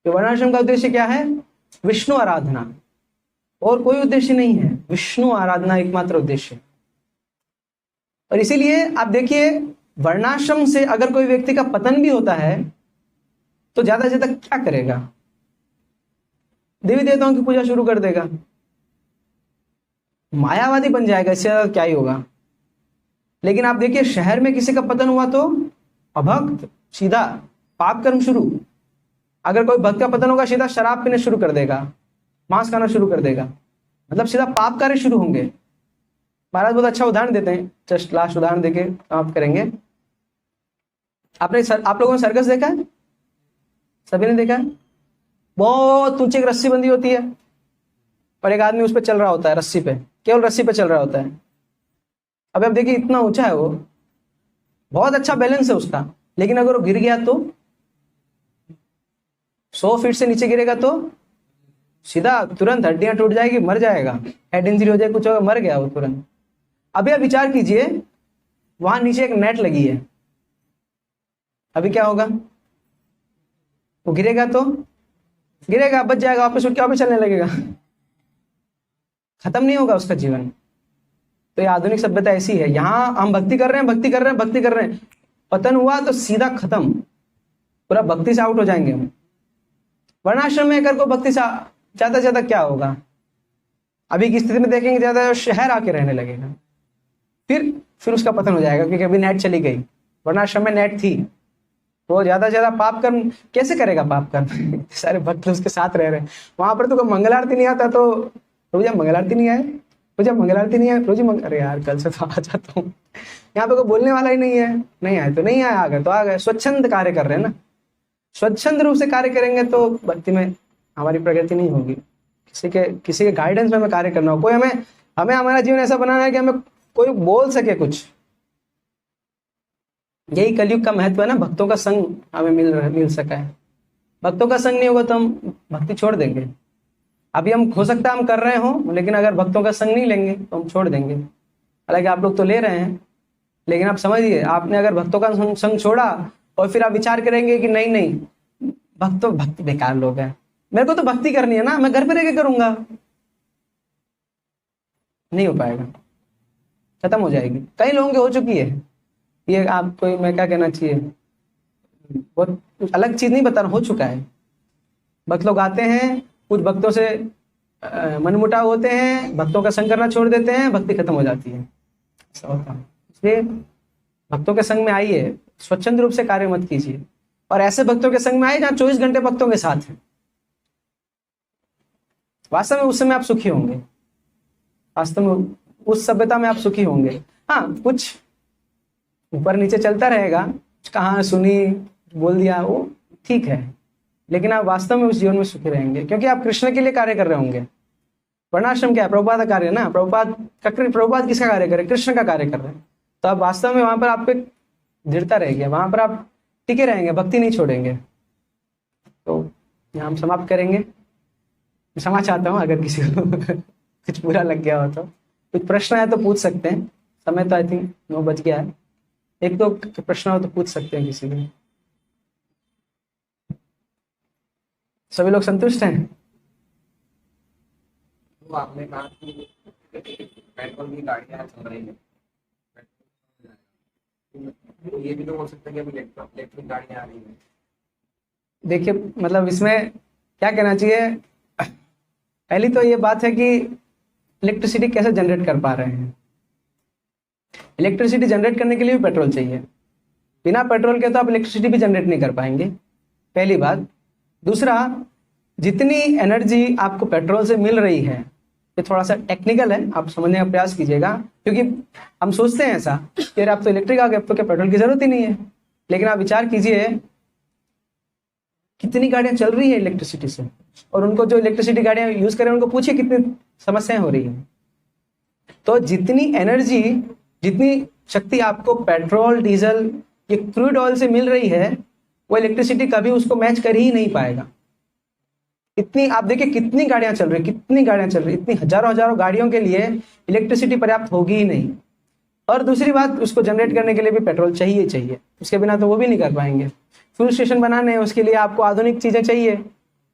वर्णाश्रम का उद्देश्य क्या है? विष्णु आराधना, और कोई उद्देश्य नहीं है। विष्णु आराधना एकमात्र उद्देश्य। और इसीलिए आप देखिए, वर्णाश्रम से अगर कोई व्यक्ति का पतन भी होता है तो ज्यादा से ज्यादा क्या करेगा? देवी देवताओं की पूजा शुरू कर देगा, मायावादी बन जाएगा, इससे ज्यादा क्या ही होगा। लेकिन आप देखिए, शहर में किसी का पतन हुआ तो अभक्त, सीधा पाप कर्म शुरू। अगर कोई भक्त का पतन होगा, सीधा शराब पीने शुरू कर देगा, मांस खाना शुरू कर देगा, मतलब सीधा पाप कार्य शुरू होंगे। महाराज बहुत अच्छा उदाहरण देते हैं, जस्ट लास्ट उदाहरण देके आप करेंगे। आप लोगों ने सर्कस देखा है? सभी ने देखा है? बहुत ऊंची एक रस्सी बंधी होती है और एक आदमी उस पर चल रहा होता है, रस्सी पे, केवल रस्सी पे चल रहा होता है। अब आप देखिए, इतना ऊंचा है वो, बहुत अच्छा बैलेंस है उसका, लेकिन अगर वो गिर गया तो 100 फीट से नीचे गिरेगा तो सीधा तुरंत हड्डियां टूट जाएगी, मर जाएगा, हेड इंजरी हो जाए, कुछ होगा, मर गया वो तुरंत। अभी आप विचार कीजिए, वहां नीचे एक नेट लगी है, अभी क्या होगा? वो गिरेगा तो गिरेगा, बच जाएगा, वापस उठ के वापस चलने लगेगा, खत्म नहीं होगा उसका जीवन। तो ये आधुनिक सभ्यता ऐसी है, यहाँ हम भक्ति कर रहे हैं, भक्ति कर रहे हैं, भक्ति कर रहे हैं, पतन हुआ तो सीधा खत्म, पूरा भक्ति से आउट हो जाएंगे हम। वर्णाश्रम में अगर को भक्ति से ज्यादा ज्यादा क्या होगा? अभी की स्थिति में देखेंगे ज्यादा शहर आके रहने लगेगा, फिर उसका पतन हो जाएगा, क्योंकि अभी नेट चली गई। वर्णाश्रम में नेट थी, वो ज्यादा ज्यादा पाप कर्म कैसे करेगा? पाप कर्म सारे भक्त उसके साथ रह रहे हैं, वहां पर तो मंगल आरती नहीं आता, तो रोजा मंगल आरती नहीं आए, रोजा मंगल आरती नहीं आए, रोजी अरे यार कल से तो आ जाता हूँ। यहाँ पे कोई बोलने वाला ही नहीं है, नहीं आए तो नहीं आए, आ गए तो आ गए। स्वच्छंद कार्य कर रहे हैं ना, स्वच्छंद रूप से कार्य करेंगे तो भक्ति में हमारी प्रगति नहीं होगी। किसी के गाइडेंस में हमें कार्य करना हो, कोई हमें हमारा जीवन ऐसा बनाना है कि हमें कोई बोल सके कुछ। यही कलयुग का महत्व है ना, भक्तों का संग हमें मिल सका है। भक्तों का संग नहीं होगा तो हम भक्ति छोड़ देंगे। अभी हम हो सकता है हम कर रहे हो, लेकिन अगर भक्तों का संग नहीं लेंगे तो हम छोड़ देंगे। हालांकि आप लोग तो ले रहे हैं, लेकिन आप समझिए, आपने अगर भक्तों का संग छोड़ा और फिर आप विचार करेंगे कि नहीं भक्त बेकार लोग हैं, मेरे को तो भक्ति करनी है ना, मैं घर पे रह के करूंगा, नहीं हो पाएगा, खत्म हो जाएगी। कई लोगों की हो चुकी है ये, आपको मैं क्या कहना चाहिए, बहुत अलग चीज नहीं बता रहा, हो चुका है। भक्त लोग आते हैं, कुछ भक्तों से मनमुटाव होते हैं, भक्तों का संग करना छोड़ देते हैं, भक्ति खत्म हो जाती है, ऐसा होता है। इसलिए भक्तों के संग में आइए, स्वच्छंद रूप से कार्य मत कीजिए, और ऐसे भक्तों के संग में आइए जहाँ 24 घंटे भक्तों के साथ हैं। वास्तव में उस समय आप सुखी होंगे, वास्तव में उस सभ्यता में आप सुखी होंगे। हाँ, कुछ ऊपर नीचे चलता रहेगा, कहाँ सुनी बोल दिया, वो ठीक है, लेकिन आप वास्तव में उस जीवन में सुखी रहेंगे, क्योंकि आप कृष्ण के लिए कार्य कर रहे होंगे। वर्णाश्रम क्या है? प्रभुपाद का कार्य ना, प्रभुपाद किसका कार्य कर रहे हैं? कृष्ण का कार्य कर रहे हैं। तो आप वास्तव में वहां पर आपको दृढ़ता रहेगी, वहां पर आप टिके रहेंगे, भक्ति नहीं छोड़ेंगे। तो यहाँ हम समाप्त करेंगे। क्षमा चाहता हूँ अगर किसी को कुछ बुरा लग गया हो, तो कुछ प्रश्न है तो पूछ सकते हैं। समय तो आई थिंक 9 बज गया है, एक दो प्रश्न हो तो पूछ सकते हैं किसी को। सभी लोग संतुष्ट हैं? तो आपने कहा कि पेट्रोल की गाड़ियां चल रही हैं, ये भी तो हो सकता है कि अभी इलेक्ट्रिक गाड़ियां आ रही हैं। देखिए, मतलब इसमें क्या कहना चाहिए, पहली तो ये बात है कि इलेक्ट्रिसिटी कैसे जनरेट कर पा रहे हैं। इलेक्ट्रिसिटी जनरेट करने के लिए भी पेट्रोल चाहिए, बिना पेट्रोल के तो आप इलेक्ट्रिसिटी भी जनरेट नहीं कर पाएंगे, पहली बात। दूसरा, जितनी एनर्जी आपको पेट्रोल से मिल रही है, ये थोड़ा सा टेक्निकल है, आप समझने का प्रयास कीजिएगा, क्योंकि हम सोचते हैं ऐसा कि अब तो इलेक्ट्रिक आ गया, अब तो क्या पेट्रोल की जरूरत ही नहीं है। लेकिन आप विचार कीजिए, कितनी गाड़ियां चल रही है इलेक्ट्रिसिटी से, और उनको जो इलेक्ट्रिसिटी गाड़ियां यूज कर रहे हैं उनको पूछिए कितनी समस्याएं हो रही है। तो जितनी एनर्जी, जितनी शक्ति आपको पेट्रोल, डीजल, ये क्रूड ऑयल से मिल रही है, वो इलेक्ट्रिसिटी कभी उसको मैच कर ही नहीं पाएगा। इतनी, आप देखिए कितनी गाड़ियां चल रही, इतनी हजारों गाड़ियों के लिए इलेक्ट्रिसिटी पर्याप्त होगी ही नहीं। और दूसरी बात, उसको जनरेट करने के लिए भी पेट्रोल चाहिए, उसके बिना तो वो भी नहीं कर पाएंगे। फ्यूल स्टेशन बनाने हैं, उसके लिए आपको आधुनिक चीजें चाहिए,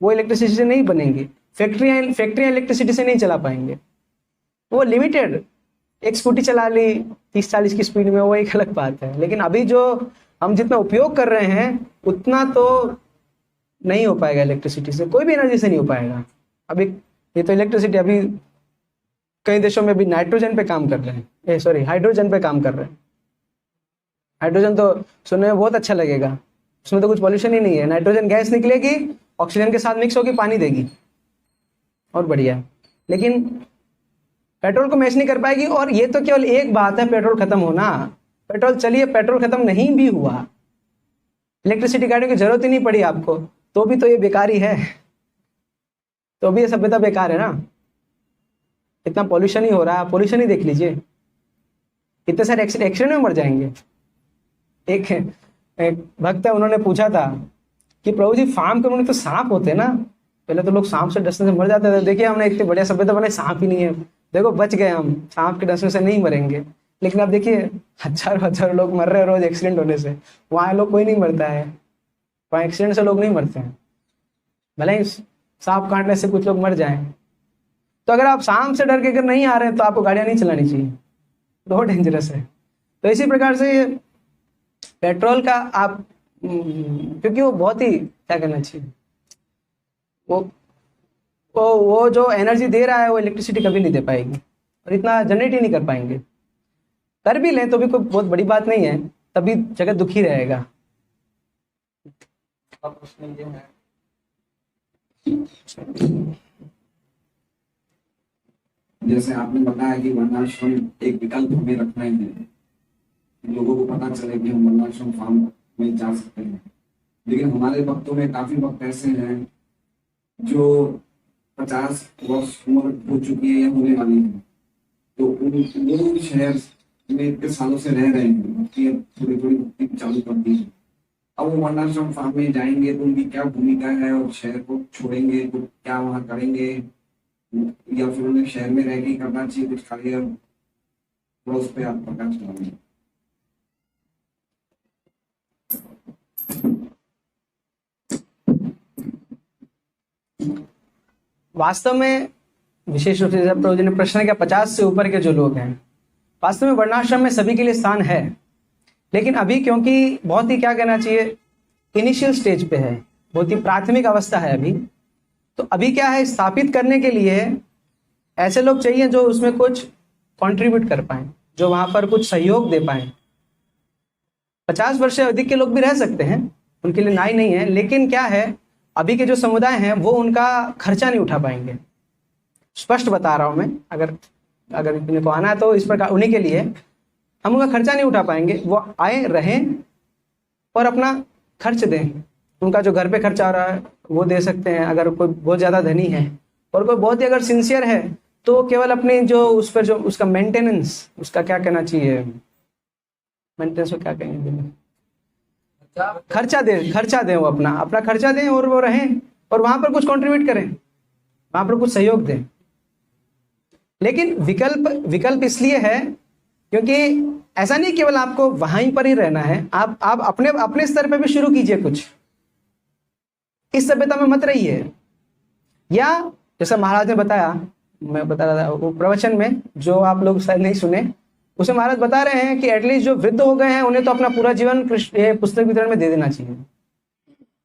वो इलेक्ट्रिसिटी से नहीं बनेंगी। फैक्ट्रियां इलेक्ट्रिसिटी से नहीं चला पाएंगे, वो लिमिटेड। एक स्कूटी चला ली 30-40 की स्पीड में, वो एक अलग बात है। लेकिन अभी जो हम जितना उपयोग कर रहे हैं उतना तो नहीं हो पाएगा इलेक्ट्रिसिटी से, कोई भी एनर्जी से नहीं हो पाएगा। अभी ये तो इलेक्ट्रिसिटी, अभी कई देशों में भी नाइट्रोजन पे काम कर रहे हैं, हाइड्रोजन पे काम कर रहे हैं। हाइड्रोजन तो सुनने में बहुत अच्छा लगेगा, उसमें तो कुछ पॉल्यूशन ही नहीं है। नाइट्रोजन गैस निकलेगी, ऑक्सीजन के साथ मिक्स होगी, पानी देगी, और बढ़िया है। लेकिन पेट्रोल को मैच नहीं कर पाएगी। और ये तो केवल एक बात है, पेट्रोल खत्म होना। पेट्रोल चलिए, पेट्रोल खत्म नहीं भी हुआ, इलेक्ट्रिसिटी गाड़ियों की जरूरत ही नहीं पड़ी आपको, तो भी तो ये बेकार ही है, तो भी ये सभ्यता बेकार है ना। इतना पॉल्यूशन ही हो रहा है, पॉल्यूशन ही देख लीजिए, इतने सारे एक्सीडेंट में मर जाएंगे। एक भक्त है, उन्होंने पूछा था कि प्रभु जी, फार्म के उन्होंने तो सांप होते ना, पहले तो लोग सांप से डसने से मर जाते थे, देखिए हमने इतनी बढ़िया सभ्यता बनाई, सांप ही नहीं है, देखो बच गए हम, सांप के डसने से नहीं मरेंगे। लेकिन अब देखिए हजारों हजारों लोग मर रहे हैं रोज एक्सीडेंट होने से, वहाँ लोग कोई नहीं मरता है, वहाँ एक्सीडेंट से लोग नहीं मरते हैं, भले ही सांप काटने से कुछ लोग मर जाएं। तो अगर आप सांप से डर के अगर नहीं आ रहे हैं तो आपको गाड़ियाँ नहीं चलानी चाहिए, बहुत डेंजरस है। तो इसी प्रकार से ये पेट्रोल का आप क्योंकि वो बहुत ही क्या कहना चाहिए, वो जो एनर्जी दे रहा है वो इलेक्ट्रिसिटी कभी नहीं दे पाएगी और इतना जनरेट ही नहीं कर पाएंगे। कर भी लें तो भी कोई बहुत बड़ी बात नहीं है, तभी जगत दुखी रहेगा। अब प्रश्न ये है, जैसे आपने बताया कि वर्णाश्रम एक विकल्प हमें रखना है, लोगों को पता चले कि हम वर्णाश्रम फार्म में जा सकते हैं। लेकिन हमारे वक्तों में काफी वक्त ऐसे हैं जो 50 वर्ष उम्र हो चुकी है या होने वाली है, तो उन शहर में इतने सालों से रह रहे हैं कि थोड़ी थोड़ी भक्ति चालू कर दी है। अब वो वर्णाश्रम फार्म में जाएंगे तो उनकी क्या भूमिका है, और शहर को छोड़ेंगे तो क्या वहाँ करेंगे, या फिर उन्हें शहर में रह के करना चाहिए कुछ कार्य, थोड़ा उस पर आप प्रकाश डालेंगे। वास्तव में विशेष रूप से जब प्रभु जी ने प्रश्न किया 50 से ऊपर के जो लोग हैं, वास्तव में वर्णाश्रम में सभी के लिए स्थान है, लेकिन अभी क्योंकि बहुत ही क्या कहना चाहिए इनिशियल स्टेज पे है, बहुत ही प्राथमिक अवस्था है अभी, तो अभी क्या है स्थापित करने के लिए ऐसे लोग चाहिए जो उसमें कुछ कंट्रीब्यूट कर पाए, जो वहां पर कुछ सहयोग दे पाए। 50 वर्ष से अधिक के लोग भी रह सकते हैं, उनके लिए नाई नहीं है, लेकिन क्या है अभी के जो समुदाय हैं वो उनका खर्चा नहीं उठा पाएंगे। स्पष्ट बता रहा हूं मैं, अगर इतने को आना है तो इस प्रकार उन्हीं के लिए हम उनका खर्चा नहीं उठा पाएंगे, वो आए रहें और अपना खर्च दें, उनका जो घर पे खर्चा आ रहा है वो दे सकते हैं। अगर कोई बहुत ज़्यादा धनी है और कोई बहुत ही अगर सिंसियर है तो केवल अपने जो उस पर जो उसका मेंटेनेंस, उसका क्या कहना चाहिए, मेंटेनेंस को क्या कहेंगे, खर्चा दें, वो अपना खर्चा दें और वो रहें और वहां पर कुछ कंट्रीब्यूट करें, वहां पर कुछ सहयोग दें। लेकिन विकल्प इसलिए है क्योंकि ऐसा नहीं केवल आपको वहीं पर ही रहना है, आप अपने स्तर पे भी शुरू कीजिए कुछ, इस सभ्यता में मत रहिए। या जैसा महाराज ने बताया, मैं बता रहा था वो प्रवचन में जो आप लोग शायद नहीं सुने, उसे महाराज बता रहे हैं कि एटलीस्ट जो वृद्ध हो गए हैं उन्हें तो अपना पूरा जीवन पुस्तक वितरण में दे देना चाहिए।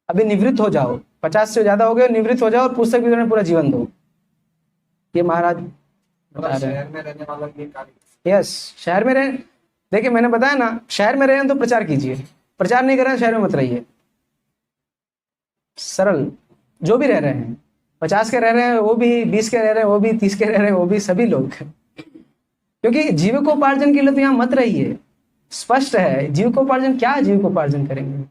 अभी निवृत्त हो जाओ, 50 से ज्यादा हो गए, निवृत्त हो जाओ और पुस्तक वितरण में पूरा जीवन दो, ये महाराज बता रहे हैं। शहर में रहने वाला ये कार्य, यस, शहर में रहे, देखिए मैंने बताया ना, शहर में रहे तो प्रचार कीजिए, प्रचार नहीं कर रहे हैं शहर में मत रहिए। सरल, जो भी रह रहे हैं, 50 के रह रहे हैं वो भी, 20 के रह रहे हैं वो भी, 30 के रह रहे हैं वो भी, सभी लोग, क्योंकि जीविकोपार्जन के लिए तो यहाँ मत रहिए। स्पष्ट है, जीविकोपार्जन क्या जीविकोपार्जन करेंगे,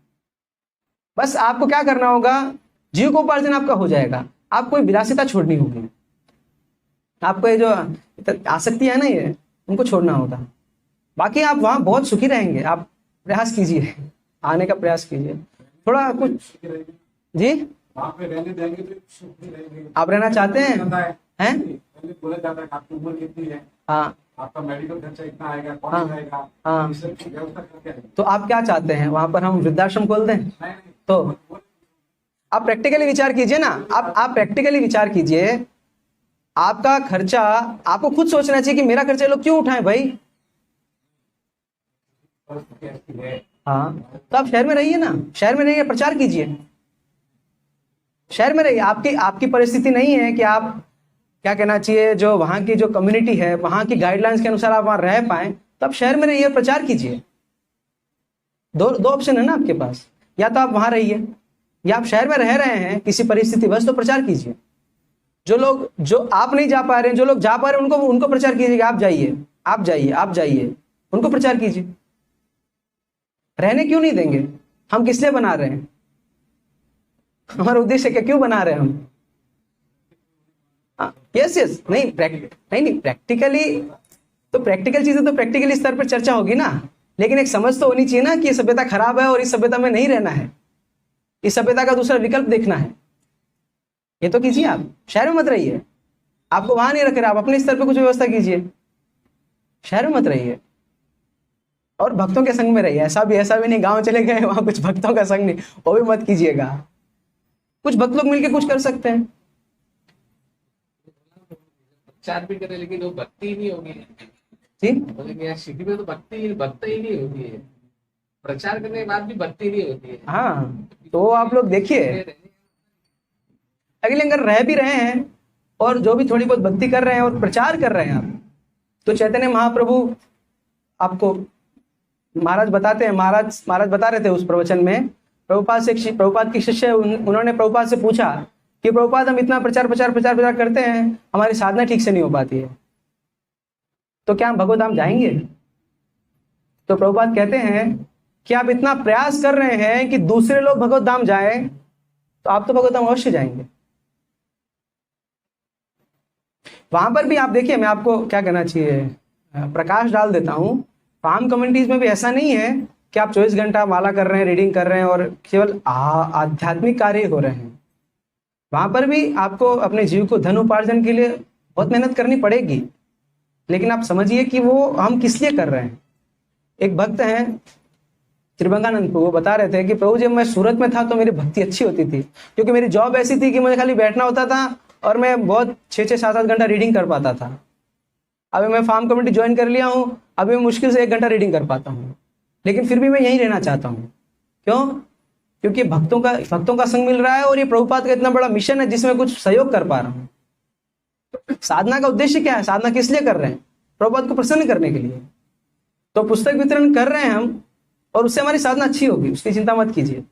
बस आपको क्या करना होगा, जीविकोपार्जन आपका हो जाएगा, आपको कोई विलासिता छोड़नी होगी, आपको ये जो आसक्ति है ना ये, उनको छोड़ना होगा। बाकी आप वहां बहुत सुखी रहेंगे, आप प्रयास कीजिए, आने का प्रयास कीजिए थोड़ा कुछ। जी, वहाँ पे रहने देंगे तो सुख भी रहेंगे। आप रहना चाहते हैं? हैं? पहले बोला जाता है आपकी उम्र कितनी है, हाँ, आपका मेडिकल खर्चा इतना आएगा, कौन हाँ, रहेगा, हाँ। इस सब की व्यवस्था करके आएंगे। तो आप क्या चाहते हैं, वहां पर हम वृद्धाश्रम खोल दें? नहीं, तो आप प्रैक्टिकली विचार कीजिए ना, आप प्रैक्टिकली विचार कीजिए, आपका खर्चा आपको खुद सोचना चाहिए कि मेरा खर्चा लोग क्यों उठाएं भाई। हाँ, तो आप शहर में रहिए ना, शहर में रहिए, प्रचार कीजिए, शहर में रहिए। आपकी परिस्थिति नहीं है कि आप क्या कहना चाहिए, जो वहां की जो कम्युनिटी है, वहां की गाइडलाइंस के अनुसार आप वहां रह पाए, तो आप शहर में रहिए, प्रचार कीजिए। दो ऑप्शन है ना आपके पास, या तो आप वहां रहिए या आप शहर में रह रहे हैं किसी परिस्थिति बस, तो प्रचार कीजिए। जो आप नहीं जा पा रहे हैं, जो लोग जा पा रहे हैं उनको प्रचार कीजिए, आप जाइए, उनको प्रचार कीजिए। रहने क्यों नहीं देंगे, हम किस लिए बना रहे हैं, हमारा उद्देश्य क्या, क्यों बना रहे हैं हम? यस, नहीं प्रैक्टिकली, तो प्रैक्टिकल चीजें तो प्रैक्टिकली स्तर पर चर्चा होगी ना, लेकिन एक समझ तो होनी चाहिए ना कि ये सभ्यता खराब है और इस सभ्यता में नहीं रहना है, इस सभ्यता का दूसरा विकल्प देखना है। ये तो कीजिए, आप शहर में मत रहिए, आपको वहां नहीं रख रहे, आप अपने स्तर पे कुछ व्यवस्था कीजिए, शहर में मत रहिए और भक्तों के संग में रहिए। ऐसा भी नहीं गांव चले गए वहां कुछ भक्तों का संग नहीं, वो भी मत कीजिएगा। कुछ भक्त लोग मिलके कुछ कर सकते हैं। प्रचार भी करे लेकिन वो भक्ति नहीं होगी। जी बोलेंगे यार सिटी में तो भक्ति ही नहीं होती है, प्रचार करने के बाद भी भक्ति नहीं होती है। हाँ, तो आप लोग देखिए, अगले अगर रह भी रहे हैं और जो भी थोड़ी बहुत भक्ति कर रहे हैं और प्रचार कर रहे हैं आप, तो चैतन्य महाप्रभु आपको महाराज बताते हैं, महाराज बता रहे थे उस प्रवचन में, प्रभुपाद के शिष्य उन्होंने प्रभुपाद से पूछा कि प्रभुपाद हम इतना प्रचार करते हैं, हमारी साधना ठीक से नहीं हो पाती है, तो क्या हम भगवत धाम जाएंगे? तो प्रभुपाद कहते हैं कि आप इतना प्रयास कर रहे हैं कि दूसरे लोग भगवत धाम जाएं, तो आप तो भगवत धाम अवश्य जाएंगे। वहां पर भी आप देखिए, मैं आपको क्या कहना चाहिए, प्रकाश डाल देता हूं, फार्म कम्युनिटीज में भी ऐसा नहीं है कि आप 24 घंटा माला कर रहे हैं, रीडिंग कर रहे हैं और केवल आध्यात्मिक कार्य हो रहे हैं। वहां पर भी आपको अपने जीव को धन उपार्जन के लिए बहुत मेहनत करनी पड़ेगी, लेकिन आप समझिए कि वो हम किस लिए कर रहे हैं। एक भक्त हैं त्रिभंगानंद को, वो बता रहे थे कि प्रभु जब मैं सूरत में था तो मेरी भक्ति अच्छी होती थी, क्योंकि मेरी जॉब ऐसी थी कि मुझे खाली बैठना होता था और मैं बहुत 6-6, 7-7 घंटा रीडिंग कर पाता था। अभी मैं फार्म कम्युनिटी ज्वाइन कर लिया हूँ, अभी मैं मुश्किल से 1 घंटा रीडिंग कर पाता हूँ, लेकिन फिर भी मैं यहीं रहना चाहता हूँ। क्यों? क्योंकि भक्तों का संग मिल रहा है और ये प्रभुपाद का इतना बड़ा मिशन है जिसमें कुछ सहयोग कर पा रहा हूँ। साधना का उद्देश्य क्या है? साधना किस लिए कर रहे हैं? प्रभुपाद को प्रसन्न करने के लिए। तो पुस्तक वितरण कर रहे हैं हम, और उससे हमारी साधना अच्छी होगी, उसकी चिंता मत कीजिए।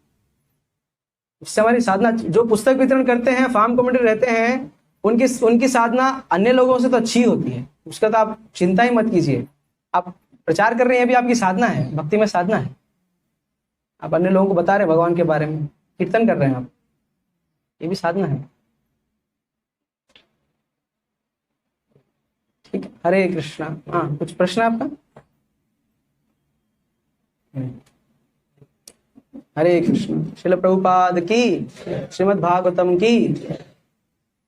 उससे हमारी साधना, जो पुस्तक वितरण करते हैं, फार्म कम्युनिटी रहते हैं, उनकी साधना अन्य लोगों से तो अच्छी होती है, उसका तो आप चिंता ही मत कीजिए। आप प्रचार कर रहे हैं, भी आपकी साधना है, भक्ति में साधना है। आप अन्य लोगों को बता रहे हैं भगवान के बारे में, कीर्तन कर रहे हैं आप, ये भी साधना है। ठीक है, हरे कृष्णा। हाँ, कुछ प्रश्न आपका? हरे कृष्ण। श्रील प्रभुपाद की, श्रीमद् भागवतम की।